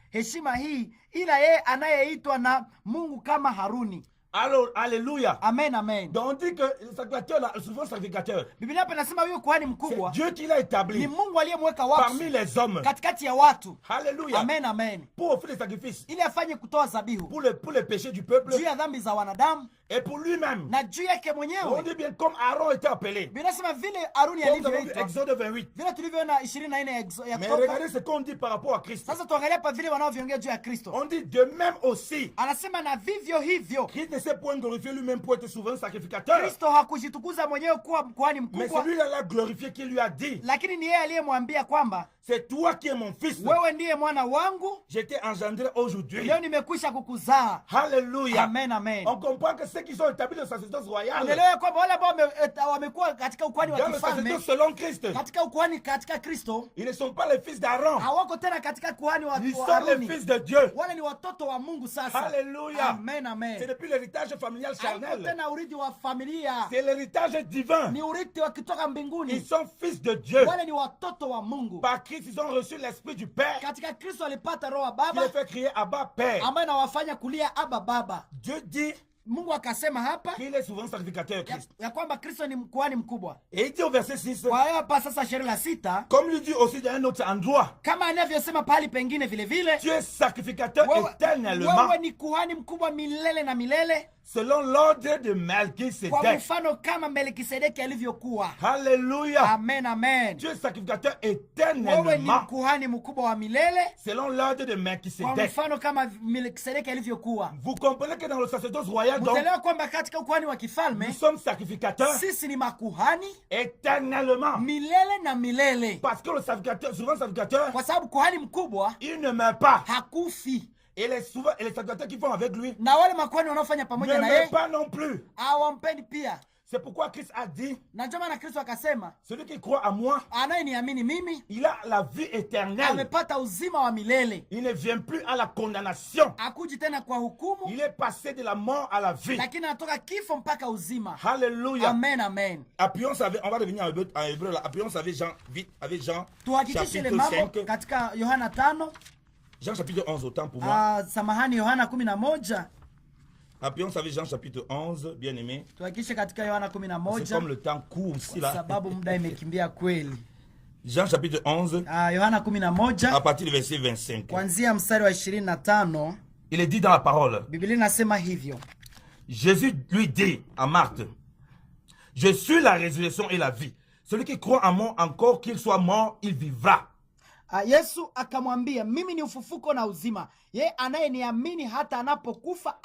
heshima hii, ila yeye anayeitwa na Mungu kama Haruni. Alors, alléluia. Amen, amen. Donc on dit que le sacrificateur, le souverain sacrificateur, Biblia hapa inasema huyo kuhani c'est mkubwa Dieu qui l'a ni établi Mungu aliyemweka wakfu parmi les hommes. katikati ya watu. Alléluia. Amen, amen. Pour offrir des sacrifices, Ili afanye kutoa dhabihu pour les péchés du peuple juu ya dhambi za wanadamu et pour lui-même. na juu yake On mwenyewe. dit bien comme Aaron était appelé. Biblia inasema vile Haruni Comme nous avons vu alivyoitwa, Exode 28. vile tulivyoona 24 ya Mais Kutoka. regardez ce qu'on dit par rapport à Christ. Sasa tuangalia hapa vile wanaoviongea juu ya Kristo. On dit de même aussi, Anasema na vivyo hivyo Christ ne s'est point glorifié lui-même pour être souverain sacrificateur. Kristo hakujitukuza mwenyewe kuwa kuhani Mais mkubwa, celui-là l'a glorifié qui lui a dit, lakini ni yeye aliyemwambia kwamba c'est toi qui es mon fils. wewe ndiye mwana wangu, Je t'ai engendré aujourd'hui. leo nimekwisha kukuzaa. Alléluia. Amen, amen. On comprend que ce ceux qui sont établis le sacerdoce royal, unaelewa kwamba wale ambao wamekuwa katika ukuhani wa dans le kifalme, sacerdoce selon Christ, katika ukuhani katika Kristo, ils ne sont pas les fils d'Aaron, hawako tena katika ukuhani wa ils sont les Haruni. fils de Dieu. Wale ni watoto wa Mungu sasa. Alléluia. Amen, amen. C'est depuis l'héritage familial Haiko charnel. tena urithi wa familia, C'est l'héritage divin. ni urithi wa kutoka Ils mbinguni. sont fils de Dieu. Wale ni watoto wa Mungu. Par Christ, ils ont reçu l'esprit du Père Katika Kristo walipata roho wa qui baba les fait crier Abba Père. ambaye anawafanya kulia Aba Baba. Dieu dit Mungu akasema hapa qu'il est souvent sacrificateur Christ. ya kwamba Kristo ni kuhani mkubwa. Et il dit au verset 6, Kwa hiyo hapa sasa shairi la 6, comme lui dit aussi dans un autre endroit, kama anavyosema pahali pengine vile vile, tu es sacrificateur éternellement wewe ni kuhani mkubwa milele na milele, selon l'ordre de kwa Melchisedec. mfano kama Melkisedeki alivyokuwa. Alléluia. Amen, amen. Tu es sacrificateur Wewe ni éternellement kuhani mkubwa wa milele selon l'ordre de kwa Melchisedec. mfano kama Melkisedeki alivyokuwa. Vous comprenez que dans le sacerdoce royal, donc, Mtaelewa kwamba katika ukuhani wa nous kifalme sommes sacrificateurs sisi ni makuhani éternellement. milele na milele, Parce que le sacrificateur, souvent sacrificateur, kwa sababu kuhani mkubwa il ne meurt pas. hakufi, Et les sacrificateurs qui font avec lui na wale makuhani wanaofanya ne pamoja na meurent yeye pas non plus. hawampendi pia. C'est pourquoi Christ a dit, Na ndio maana Kristo akasema, celui qui croit à moi, anayeniamini mimi il a la vie éternelle. amepata uzima wa milele, Il ne vient plus à la condamnation. hakuji tena kwa hukumu, Il est passé de la mort à la vie. lakini anatoka kifo mpaka uzima. Alléluia. Amen, amen. Appuyons avec, on va revenir en hébreu là. Appuyons avec Jean, vite, avec Jean, Tuhakikishe ile chapitre mambo 5. katika Yohana 5. Jean chapitre 11, autant pour moi. Samahani, Yohana 11. Appuyons avec Jean chapitre 11, bien aimé. Tuhakikishe katika Yohana C'est 11 comme le temps court aussi kwa là. sababu muda imekimbia kweli. Jean chapitre 11, Yohana à 11 partir du verset 25. kuanzia mstari wa 25, Il est dit dans la parole. Biblia inasema hivyo. Jésus lui dit à Marthe, je suis la résurrection et la vie. Celui qui croit en moi, encore qu'il soit mort, il vivra. Yesu akamwambia, mimi ni ufufuko na uzima, yeye anayeniamini hata anapokufa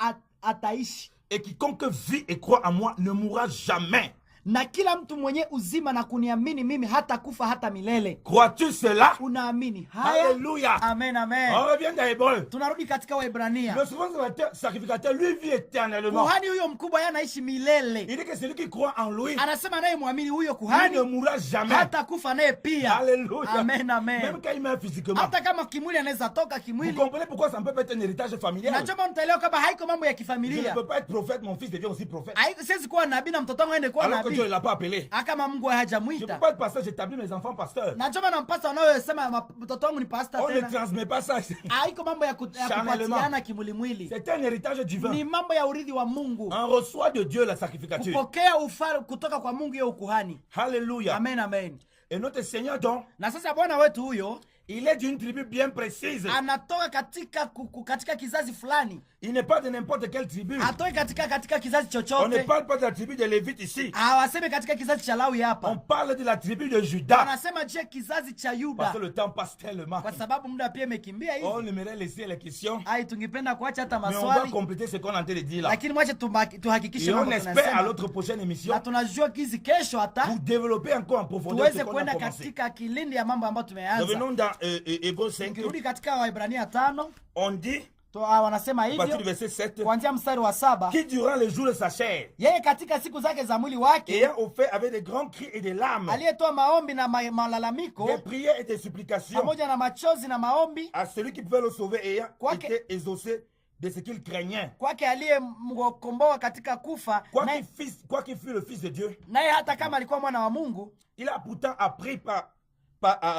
ataishi, Et quiconque vit et croit en moi ne mourra jamais. na kila mtu mwenye uzima na kuniamini mimi hata kufa hata milele. Crois-tu cela? Unaamini haya? Alléluia. Amen, amen. On revient dans Hébreu. Tunarudi katika Waebrania. Le souverain sacrificateur, lui, vit éternellement. Kuhani huyo mkubwa yeye anaishi milele. Il dit que celui qui croit en lui, Anasema naye muamini huyo lui kuhani ne mourra jamais. hata kufa naye pia. Alléluia. Amen, amen. Même quand il meurt physiquement. Hata kama kimwili anaweza toka Vous kimwili. comprenez pourquoi ça ne peut pas être un héritage familial? Na choma mtaelewa kama haiko mambo ya Je ne kifamilia. peux pas être prophète, mon fils devient aussi prophète. Siwezi kuwa nabii na mtoto wangu aende kuwa Alors que Dieu ne nabii. l'a pas appelé. Kama Mungu Je ne hajamuita. peux pas être pasteur, j'établis mes enfants pasteurs. Na choma nampasa wanayosema mtoto wangu ni pastor On ne tena. transmet pas ça. Haiko mambo ya kupatiana kimwili. C'est un héritage divin. Ni mambo ya urithi wa Mungu. On reçoit de Dieu la sacrificature. Kupokea ufalme kutoka kwa Mungu hiyo ukuhani. Alléluia. Amen, amen. Et notre Seigneur donc, Na sasa Bwana wetu huyo il est d'une tribu bien précise. anatoka katika kizazi fulani. Il n'est pas de n'importe quelle tribu. Atoke katika kizazi On ne chochote. parle pas de la tribu de Lévite ici. Hawaseme katika kizazi cha Lawi On hapa. parle de la tribu de Judas. Wanasema je kizazi cha Parce Yuda. que le temps passe tellement. Kwa sababu muda pia imekimbia On hivi. aimerait laisser les questions. Tungependa kuacha hata Mais on va maswali. compléter ce qu'on est en train de dire là. Lakini mwache tuhakikishe Et on mambo espère à tunasema. l'autre prochaine émission Na tunajua kizi kesho hata pour développer encore en profondeur ce tuweze qu'on a kwenda commencé. katika kilindi ya mambo ambayo tumeanza. Revenons dans Hébreux 5. Tukirudi katika Waebrania 5, On dit, wanasema à partir du hivyo verset 7, kuanzia mstari wa 7, qui durant les jours de sa chair, yeye katika siku zake za mwili wake ayant offert avec des grands cris et des larmes, aliyetoa maombi na malalamiko des prières et des supplications pamoja na machozi na maombi à celui qui pouvait le sauver, ayant Quoique- été exaucé de ce qu'il craignait. kwake aliyemkomboa katika kufa, Quoiqu'il fût le Fils de Dieu, naye hata kama alikuwa mwana wa Mungu il a pourtant appris par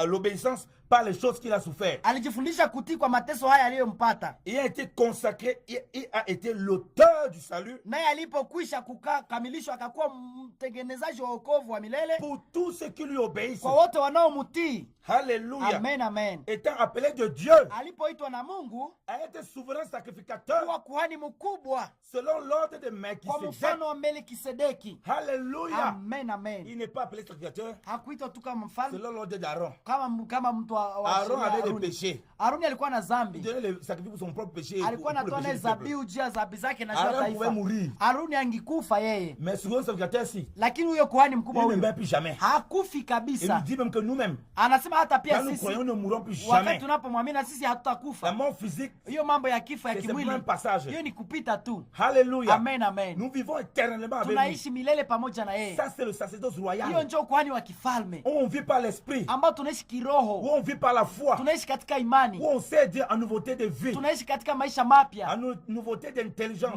l'obéissance par les choses qu'il a souffert. alijifundisha kutii kwa mateso haya aliyompata. Il a été consacré, il a été l'auteur du salut Naye alipokwisha kukamilishwa akakuwa mtengenezaji wa wokovu wa milele pour tous ceux qui lui obéissent. kwa wote wanaomtii. Alléluia. Amen, amen. Étant appelé de Dieu Alipoitwa na Mungu à être souverain sacrificateur kuwa kuhani mkubwa selon l'ordre de kwa Melchisedec. mfano wa Melkisedeki. Alléluia. Amen, amen. Il n'est pas appelé sacrificateur Hakuitwa tu kama mfalme selon l'ordre d'Aaron. kama mtu wa wa Aaron sheria avait des Haruni. péchés. Haruni alikuwa na Il zambi, donnait le sacrifice pour son propre péché. Et alikuwa pour le anatoa péché naye du peuple. zabihu juu ya zambi zake na juu ya Aaron pouvait taifa. mourir. Haruni angikufa yeye, Mais souvent, ce sacrificateur-ci, lakini huyo kuhani il mkubwa ne huyo meurt plus jamais. hakufi Il kabisa. nous dit même que nous-mêmes, Anasema hata quand pia nous sisi croyons, nous ne mourrons plus wakati jamais. tunapomwamini sisi La hatutakufa. mort physique, Hiyo mambo ya kifo ya c'est simplement kimwili un passage. hiyo ni kupita tu. Alléluia. Amen, amen. Nous vivons éternellement avec lui. Tunaishi milele pamoja na yeye. Ça, c'est le sacerdoce Hiyo royal. ndio kuhani wa kifalme Où on vit par l'esprit. ambao tunaishi Où kiroho, on vit par la foi. tunaishi katika imani, Où on sait dire en nouveauté de vie. tunaishi katika maisha mapya, En nouveauté d'intelligence.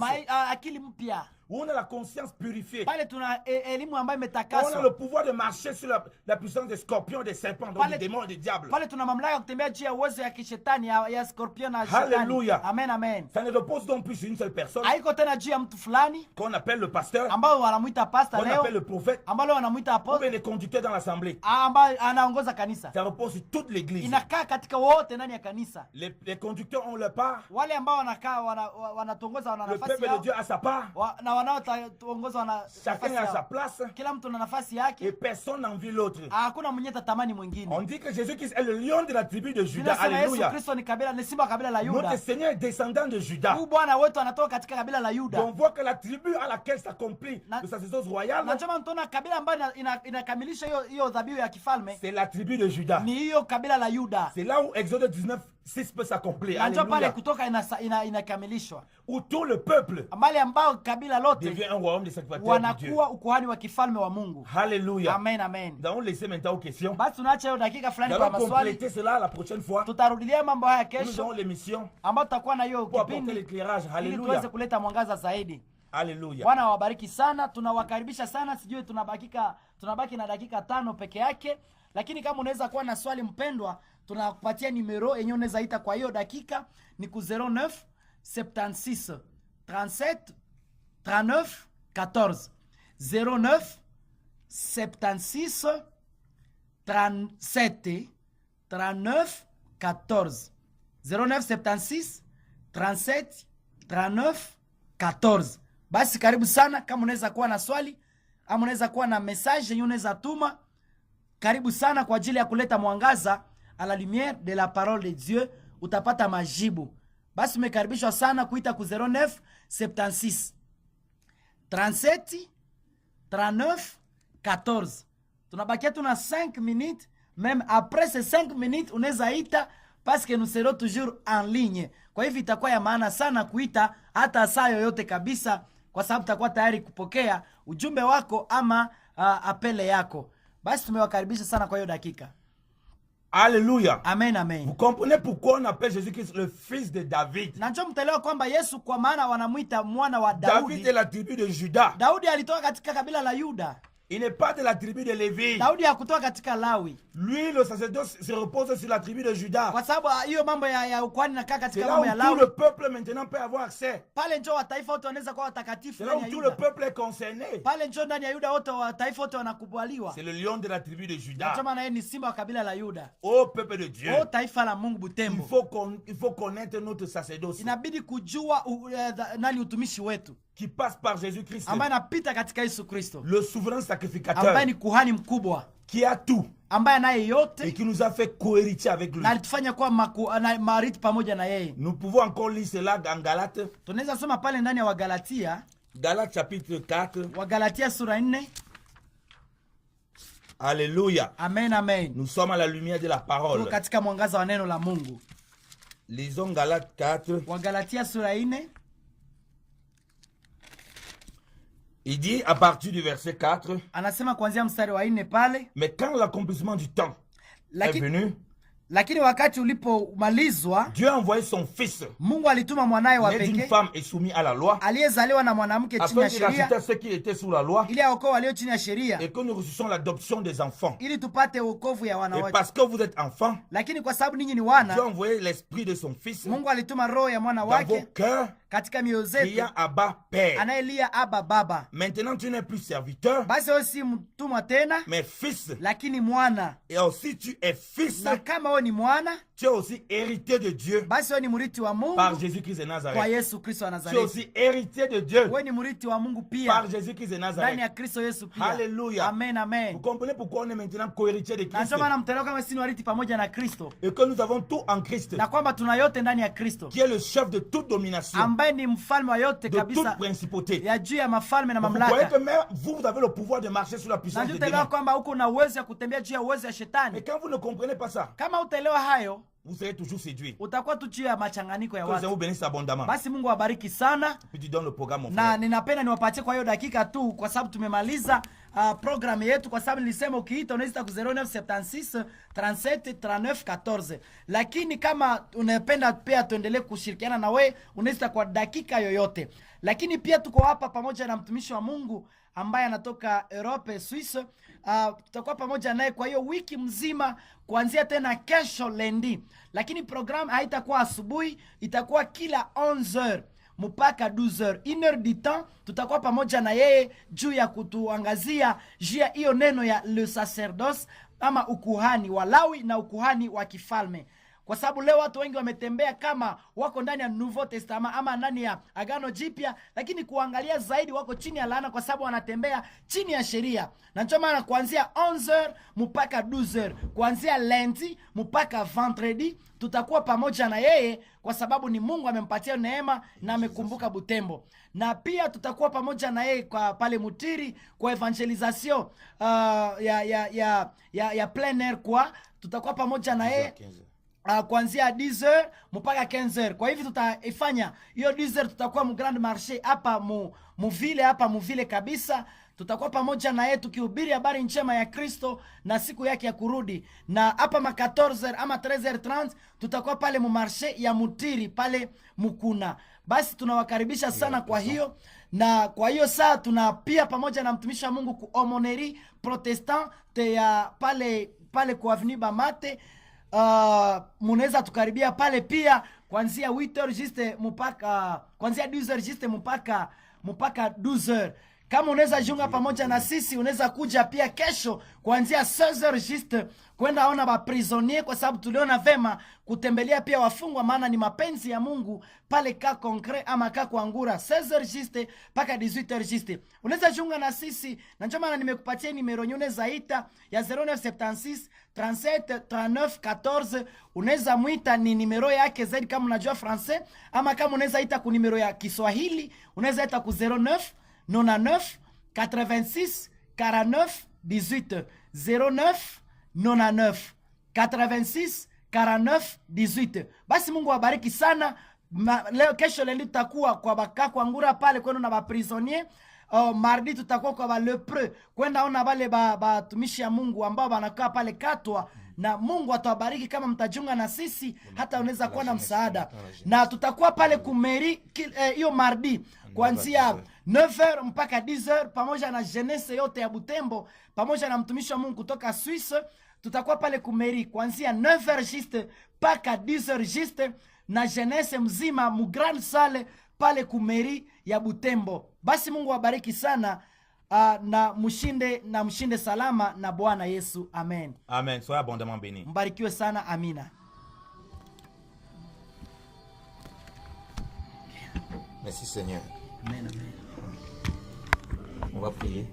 akili mpya. Où on a la conscience purifiée. Pale tuna elimu ambayo Où on a imetakaswa. le pouvoir de marcher sur la puissance des scorpions, des serpents, donc Pale- des démons et des diables. Pale tuna mamlaka ya kutembea juu ya uwezo ya kishetani ya scorpion na Hallelujah. shetani. Amen, amen. Ça ne repose donc plus sur une seule personne Haiko tena juu ya mtu fulani qu'on appelle le pasteur, ambao wanamuita pasta qu'on appelle leo, le prophète, ambao leo wanamuita ou apostle, bien les conducteurs dans l'assemblée. ambaye anaongoza kanisa. Ça repose sur toute l'église. Inakaa katika wote ndani ya kanisa. Les conducteurs ont leur part. Wale ambao wanakaa wanatongoza wana Le nafasi peuple de yao, Dieu a sa part. na wanaotongoza wana Chacun nafasi a sa yao. place. Kila mtu na nafasi Et yake, personne n'envie l'autre. hakuna mwenye tatamani mwingine. On dit que Jésus-Christ est le lion de la tribu de Judas. Tunasema Yesu Alléluia. Kristo ni kabila, ni simba wa kabila la Yuda. Notre Seigneur est descendant de Judas. Huyu Bwana wetu anatoka katika kabila la Yuda. On voit que la tribu à laquelle s'accomplit Na- le sacerdoce royal, Na chama mtona kabila ambayo inakamilisha hiyo dhabihu ya kifalme c'est la tribu de Judas. ni hiyo kabila la Yuda. C'est là où Exode 19, 6 peut s'accomplir. Na ndio pale Alléluia. kutoka inakamilishwa. Où tout le peuple Mbali ambao kabila lote devient un royaume de sacrificateurs de Dieu. wanakuwa ukuhani wa kifalme wa Mungu. Alléluia. Amen, amen. Nous allons laisser maintenant aux questions. Basi tunaacha hiyo dakika Nous fulani kwa allons maswali. compléter cela la prochaine fois. Tutarudilia mambo haya Nous kesho, aurons l'émission ambao tutakuwa na hiyo pour apporter kipindi l'éclairage. ili Alléluia. tuweze kuleta mwangaza zaidi. Alléluia. Bwana wabariki sana, tunawakaribisha sana. Sijui tunabaki na dakika 5 peke yake, lakini kama unaweza kuwa na swali mpendwa, tunakupatia numero yenyewe unaweza ita kwa hiyo dakika, ni ku 09 76 37 39 14 09 76 37 39 14 09 76 37 39 14. Basi karibu sana. Kama unaweza kuwa na swali ama unaweza kuwa na message yenye unaweza tuma, karibu sana kwa ajili ya kuleta mwangaza à la lumière de la parole de Dieu, utapata majibu. Basi umekaribishwa sana kuita ku 09 76 37 39 14. Tunabakia tuna 5 minutes, même après ces 5 minutes unaweza ita parce que nous serons toujours en ligne. Kwa hivyo itakuwa ya maana sana kuita hata saa yoyote kabisa, kwa sababu tutakuwa tayari kupokea ujumbe wako ama apele yako. Basi tumewakaribisha sana kwa hiyo dakika. Alléluia. Amen, amen. Vous comprenez pourquoi on appelle Jésus-Christ le fils de David? Na njoo mtaelewa kwamba Yesu kwa maana wanamuita mwana wa David est Daudi. la tribu de Judas. Daudi alitoka katika kabila la Yuda. Il n'est pas de la tribu de Lévi. Daudi hakutoka katika Lawi. Lui, le sacerdoce se repose sur la tribu de Judas. Kwa sababu hiyo mambo ya ukuhani nakaa C'est katika là mambo où ya tout Lawi. le peuple maintenant peut avoir accès. Pale njoo wataifa wote wanaweza kuwa watakatifu C'est là ndani où ya tout le Yuda. peuple est concerné. Pale njoo ndani ya Yuda wote wataifa wote wanakubaliwa. C'est le lion de la tribu de Judas. Kama na yeye ni simba wa kabila la Yuda. Ô peuple de Dieu, O taifa la Mungu Butembo. il faut connaître notre sacerdoce Inabidi kujua nani utumishi wetu qui passe par Jésus-Christ, ambaye anapita katika Yesu Kristo, le souverain sacrificateur, ambaye ni kuhani mkubwa, qui a tout ambaye anaye et yote qui nous a fait cohéritier avec lui. na alitufanya kuwa marithi pamoja na yeye. Nous pouvons encore lire cela dans Galates. Tunaweza soma pale ndani ya Wagalatia, Galates chapitre 4. Wagalatia sura 4. Alléluia. Amen, amen. Nous sommes à la lumière de la parole. Tuko katika mwangaza wa neno la Mungu. Lisons Galates 4. Wagalatia sura 4. Il dit à partir du verset 4, Anasema kuanzia mstari wa 4 pale, mais quand l'accomplissement du temps est venu, lakini wakati ulipomalizwa, Dieu a envoyé son fils, Mungu alituma mwanaye wa né d'une pekee femme et soumis à la loi, aliyezaliwa na mwanamke chini afin ya qu'il sheria, rachète ceux qui étaient sous la loi ili aokoe walio chini ya sheria, et que nous reçussions l'adoption des enfants. ili tupate wokovu ya Et wanawake. parce que vous êtes enfants, Lakini kwa sababu ninyi ni Dieu a wana, envoyé l'esprit de son fils Mungu alituma roho ya mwana dans vos wake cœurs katika mioyo zetu, criant Abba Père. anayelia Aba Baba. Maintenant tu n'es plus serviteur, Basi wewe si mtumwa tena, mais fils. lakini mwana. Et aussi tu es fils, Na kama wewe ni mwana, tu es aussi héritier de Dieu basi wewe ni mrithi wa Mungu par Jésus-Christ de kwa Nazareth. Yesu Kristo wa Tu es Nazareti. aussi héritier de Dieu Wewe ni mrithi wa Mungu par pia Jésus-Christ de ndani Nazareth. ya Kristo Yesu pia. Alléluia. Amen, amen. Vous comprenez pourquoi on est maintenant co-héritier de Na Christ ndio maana mtaelewa kama sisi ni warithi pamoja na Kristo, et que nous avons tout en Christ, na kwamba tuna yote ndani ya Kristo, qui est le chef de toute domination, ambaye ni mfalme wa yote de toute kabisa, principauté. ya juu ya mafalme na Vous voyez mamlaka. que même vous avez le pouvoir de marcher sur la Na puissance ndio des utaelewa démons. kwamba uko na uwezo ya kutembea juu ya uwezo ya Mais shetani. quand vous ne comprenez pas ça, Kama utaelewa hayo, vous serez toujours séduit. utakuwa tu juu ya machanganyiko ya Que le Seigneur watu. vous bénisse abondamment. Basi Mungu awabariki sana, Puis tu donnes le programme, mon na frère. ninapenda niwapatie kwa hiyo dakika tu, kwa sababu tumemaliza programu yetu, kwa sababu nilisema ukiita unaweza ku 0976 37 39 14, lakini kama unapenda pia tuendelee kushirikiana na we, unaweza kwa dakika yoyote. Lakini pia tuko hapa pamoja na mtumishi wa Mungu ambaye anatoka Europe, Swiss. Tutakuwa pamoja naye kwa hiyo wiki mzima kuanzia tena kesho lendi, lakini programu haitakuwa asubuhi, itakuwa kila 11h mpaka 12h, 1h du temps. Tutakuwa pamoja na yeye juu ya kutuangazia juu ya hiyo neno ya le sacerdoce, ama ukuhani wa Lawi na ukuhani wa kifalme, kwa sababu leo watu wengi wametembea kama wako ndani ya Nouveau Testament ama ndani ya Agano Jipya, lakini kuangalia zaidi wako chini ya laana, kwa sababu wanatembea chini ya sheria. Na ndio maana kuanzia 11h mpaka 12h, kuanzia lundi mpaka vendredi, tutakuwa pamoja na yeye, kwa sababu ni Mungu amempatia neema na amekumbuka Butembo. Na pia tutakuwa pamoja na yeye kwa pale Mutiri kwa evangelisation ya plein air, kwa tutakuwa pamoja na yeye kuanzia 10h mpaka 15h. Kwa hivi tutaifanya hiyo 10h, tutakuwa mu Grand Marché hapa muvile, hapa muvile kabisa. Tutakuwa pamoja na yeye tukihubiri habari njema ya Kristo na siku yake ya kurudi. Na hapa ma 14h ama 13h30 tutakuwa pale mu marché ya Mutiri pale Mukuna. Basi tunawakaribisha sana kwa hiyo. Na kwa hiyo saa tuna pia pamoja na mtumishi wa Mungu ku Homoneri Protestant ya pale kwa Avenue Bamate. Munaweza tukaribia pale pia kuanzia 8h juste mpaka kuanzia 12h juste mpaka 12h. Kama unaweza jiunga pamoja na sisi, unaweza kuja pia kesho kuanzia 16h juste kwenda ona ba prisonnier, kwa sababu tuliona vema kutembelea pia wafungwa, maana ni mapenzi ya Mungu pale ka concret ama ka kuangura 16h juste paka 18h juste. Unaweza jiunga na sisi, na ndio maana nimekupatia nimero nyone zaita ya 0976 37 39 14. Unaweza muita, ni nimero yake zaidi kama unajua français, ama kama unaweza ita ku nimero ya Kiswahili, unaweza ita ku 09 99 86 49 18 09 99 86 49 18. Basi Mungu awabariki sana. Leo kesho leo tutakuwa kwa bakako angura pale kwenda na ba prisonnier. Mardi tutakuwa kwa ba lepreux kwenda ona wale batumishi ya Mungu ambao wanakaa pale Katwa, na Mungu atawabariki kama mtajunga na sisi, hata unaweza kuwa na msaada. Na tutakuwa pale kumeri hiyo mardi kuanzia 9h mpaka 10h pamoja na jeunesse yote ya Butembo pamoja na mtumishi wa Mungu kutoka Swiss. Tutakuwa pale kumeri kuanzia 9h juste mpaka 10h juste, na jeunesse mzima mu grand salle pale kumeri ya Butembo. Basi Mungu awabariki sana, na mshinde salama na Bwana Yesu. Amen. Amen. Soyez abondamment bénis. Mbarikiwe sana. Amina. Merci Seigneur. Amen, amen. On va prier.